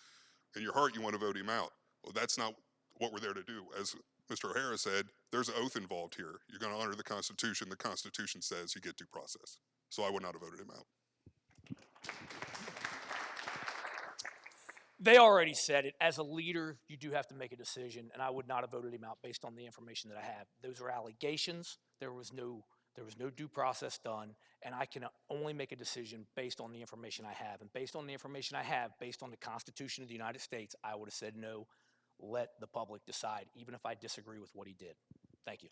in your heart you want to vote him out. Well, that's not what we're there to do. As Mr. O'Hara said, there's an oath involved here. You're going to honor the Constitution. The Constitution says you get due process. So I would not have voted him out. They already said it. As a leader, you do have to make a decision, and I would not have voted him out based on the information that I have. Those are allegations. There was no due process done, and I can only make a decision based on the information I have. And based on the information I have, based on the Constitution of the United States, I would have said no. Let the public decide, even if I disagree with what he did. Thank you.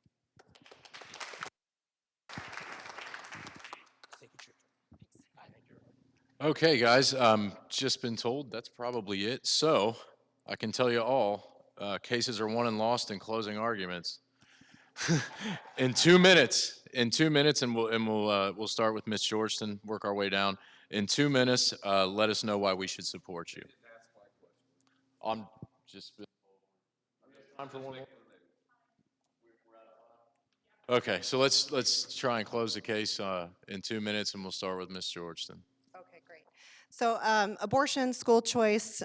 Okay, guys, just been told that's probably it. So I can tell you all, cases are won and lost in closing arguments. In 2 minutes, and we'll start with Ms. Georgeton, work our way down. In 2 minutes, let us know why we should support you. I'm just. Time for one more. Okay, so let's try and close the case in 2 minutes, and we'll start with Ms. Georgeton. Okay, great. So abortion, school choice,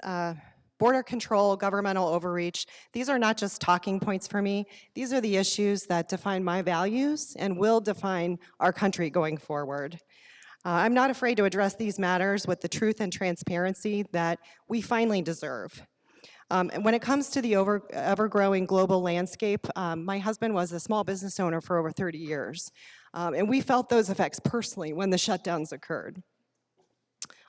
border control, governmental overreach, these are not just talking points for me. These are the issues that define my values and will define our country going forward. I'm not afraid to address these matters with the truth and transparency that we finally deserve. And when it comes to the ever-growing global landscape, my husband was a small business owner for over 30 years. And we felt those effects personally when the shutdowns occurred.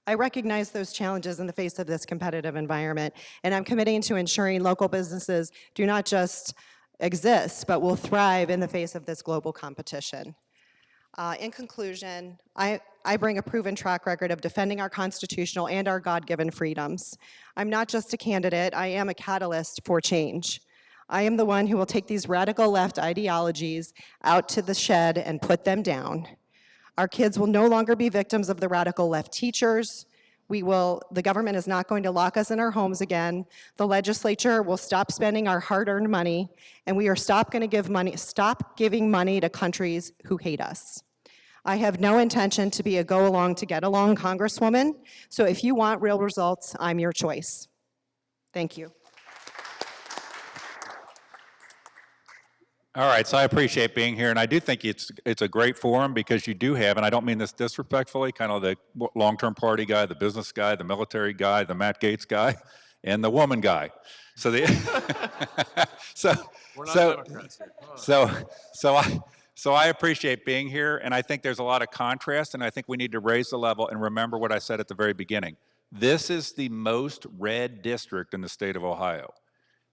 I recognize those challenges in the face of this competitive environment, and I'm committing to ensuring local businesses do not just exist, but will thrive in the face of this global competition. In conclusion, I bring a proven track record of defending our constitutional and our God-given freedoms. I'm not just a candidate, I am a catalyst for change. I am the one who will take these radical left ideologies out to the shed and put them down. Our kids will no longer be victims of the radical left teachers. The government is not going to lock us in our homes again. The legislature will stop spending our hard-earned money, and we are stop giving money to countries who hate us. I have no intention to be a go-along to get along Congresswoman, so if you want real results, I'm your choice. Thank you. All right, so I appreciate being here, and I do think it's a great forum because you do have, and I don't mean this disrespectfully, kind of the long-term party guy, the business guy, the military guy, the Matt Gaetz guy, and the woman guy. So the We're not Democrats here. So I appreciate being here, and I think there's a lot of contrast, and I think we need to raise the level and remember what I said at the very beginning. This is the most red district in the state of Ohio.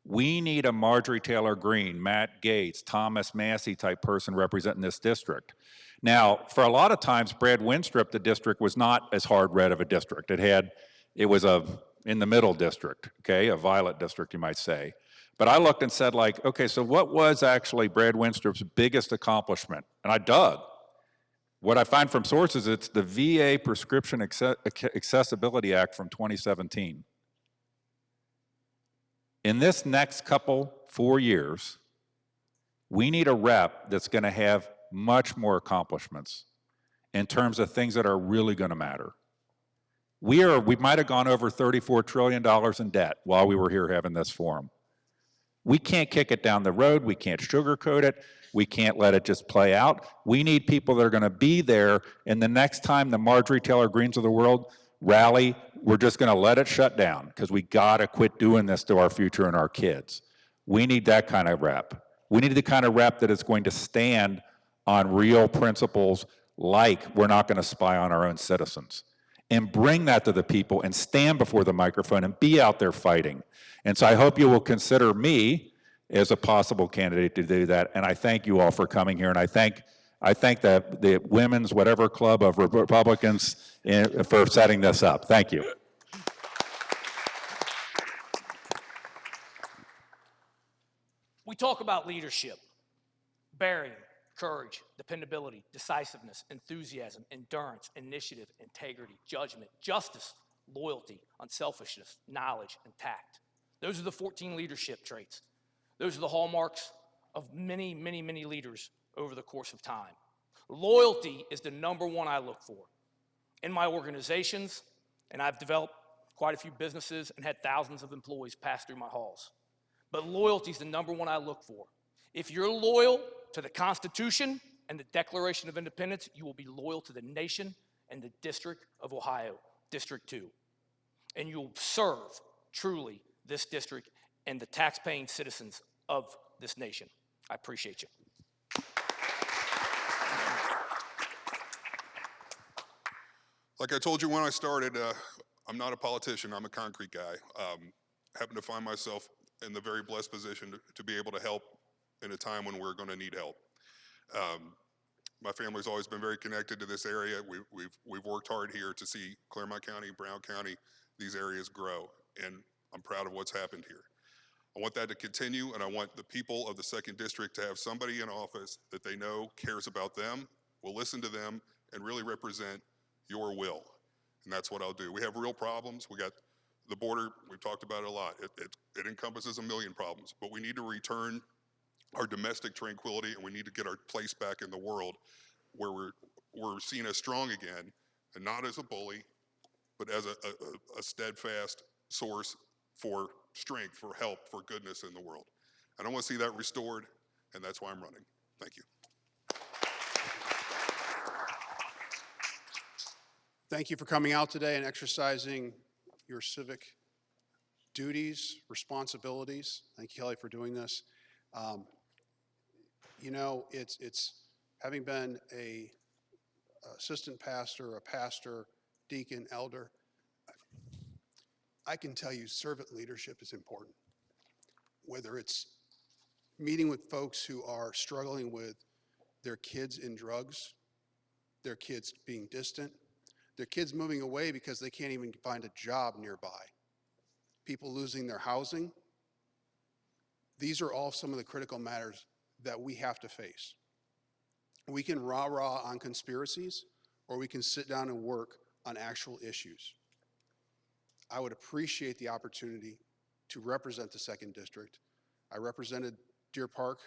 We need a Marjorie Taylor Greene, Matt Gaetz, Thomas Massey type person representing this district. Now, for a lot of times, Brad Winstrip, the district was not as hard red of a district. It was a in the middle district, okay, a violet district, you might say. But I looked and said, like, okay, so what was actually Brad Winstrip's biggest accomplishment? And I dug. What I find from sources, it's the VA Prescription Accessibility Act from 2017. In this next 4 years, we need a rep that's going to have much more accomplishments in terms of things that are really going to matter. We might have gone over $34 trillion in debt while we were here having this forum. We can't kick it down the road. We can't sugarcoat it. We can't let it just play out. We need people that are going to be there, and the next time the Marjorie Taylor Greenes of the world rally, we're just going to let it shut down because we got to quit doing this to our future and our kids. We need that kind of rep. We need the kind of rep that is going to stand on real principles like we're not going to spy on our own citizens, and bring that to the people and stand before the microphone and be out there fighting. And so I hope you will consider me as a possible candidate to do that. And I thank you all for coming here. And I thank I thank the women's whatever club of Republicans for setting this up. Thank you. We talk about leadership, bearing, courage, dependability, decisiveness, enthusiasm, endurance, initiative, integrity, judgment, justice, loyalty, unselfishness, knowledge, and tact. Those are the 14 leadership traits. Those are the hallmarks of many, many, many leaders over the course of time. Loyalty is the number one I look for. In my organizations, and I've developed quite a few businesses and had thousands of employees pass through my halls. But loyalty is the number one I look for. If you're loyal to the Constitution and the Declaration of Independence, you will be loyal to the nation and the District of Ohio, District 2. And you will serve truly this district and the tax-paying citizens of this nation. I appreciate you. Like I told you when I started, I'm not a politician, I'm a concrete guy. Happen to find myself in the very blessed position to be able to help in a time when we're gonna need help. My family's always been very connected to this area. We've worked hard here to see Claremont County, Brown County, these areas grow, and I'm proud of what's happened here. I want that to continue, and I want the people of the 2nd District to have somebody in office that they know cares about them, will listen to them, and really represent your will. And that's what I'll do. We have real problems. We got the border, we've talked about it a lot. It encompasses a million problems, but we need to return our domestic tranquility, and we need to get our place back in the world where we're seen as strong again, and not as a bully, but as a steadfast source for strength, for help, for goodness in the world. And I want to see that restored, and that's why I'm running. Thank you. Thank you for coming out today and exercising your civic duties, responsibilities. Thank you, Kelly, for doing this. You know, it's having been a assistant pastor, a pastor, deacon, elder, I can tell you servant leadership is important. Whether it's meeting with folks who are struggling with their kids in drugs, their kids being distant, their kids moving away because they can't even find a job nearby, people losing their housing. These are all some of the critical matters that we have to face. We can rah-rah on conspiracies, or we can sit down and work on actual issues. I would appreciate the opportunity to represent the 2nd District. I represented Deer Park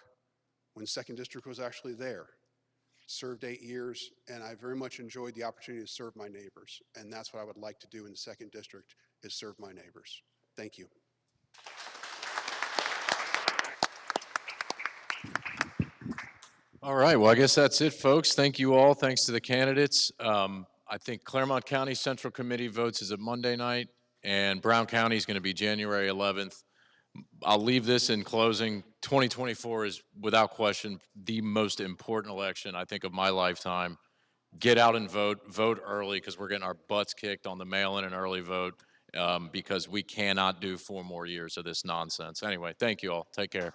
when 2nd District was actually there. Served 8 years, and I very much enjoyed the opportunity to serve my neighbors. And that's what I would like to do in the 2nd District, is serve my neighbors. Thank you. All right, well, I guess that's it, folks. Thank you all. Thanks to the candidates. I think Claremont County Central Committee votes is a Monday night, and Brown County is going to be January 11th. I'll leave this in closing. 2024 is, without question, the most important election, I think, of my lifetime. Get out and vote. Vote early, because we're getting our butts kicked on the mail-in and early vote, because we cannot do 4 more years of this nonsense. Anyway, thank you all. Take care.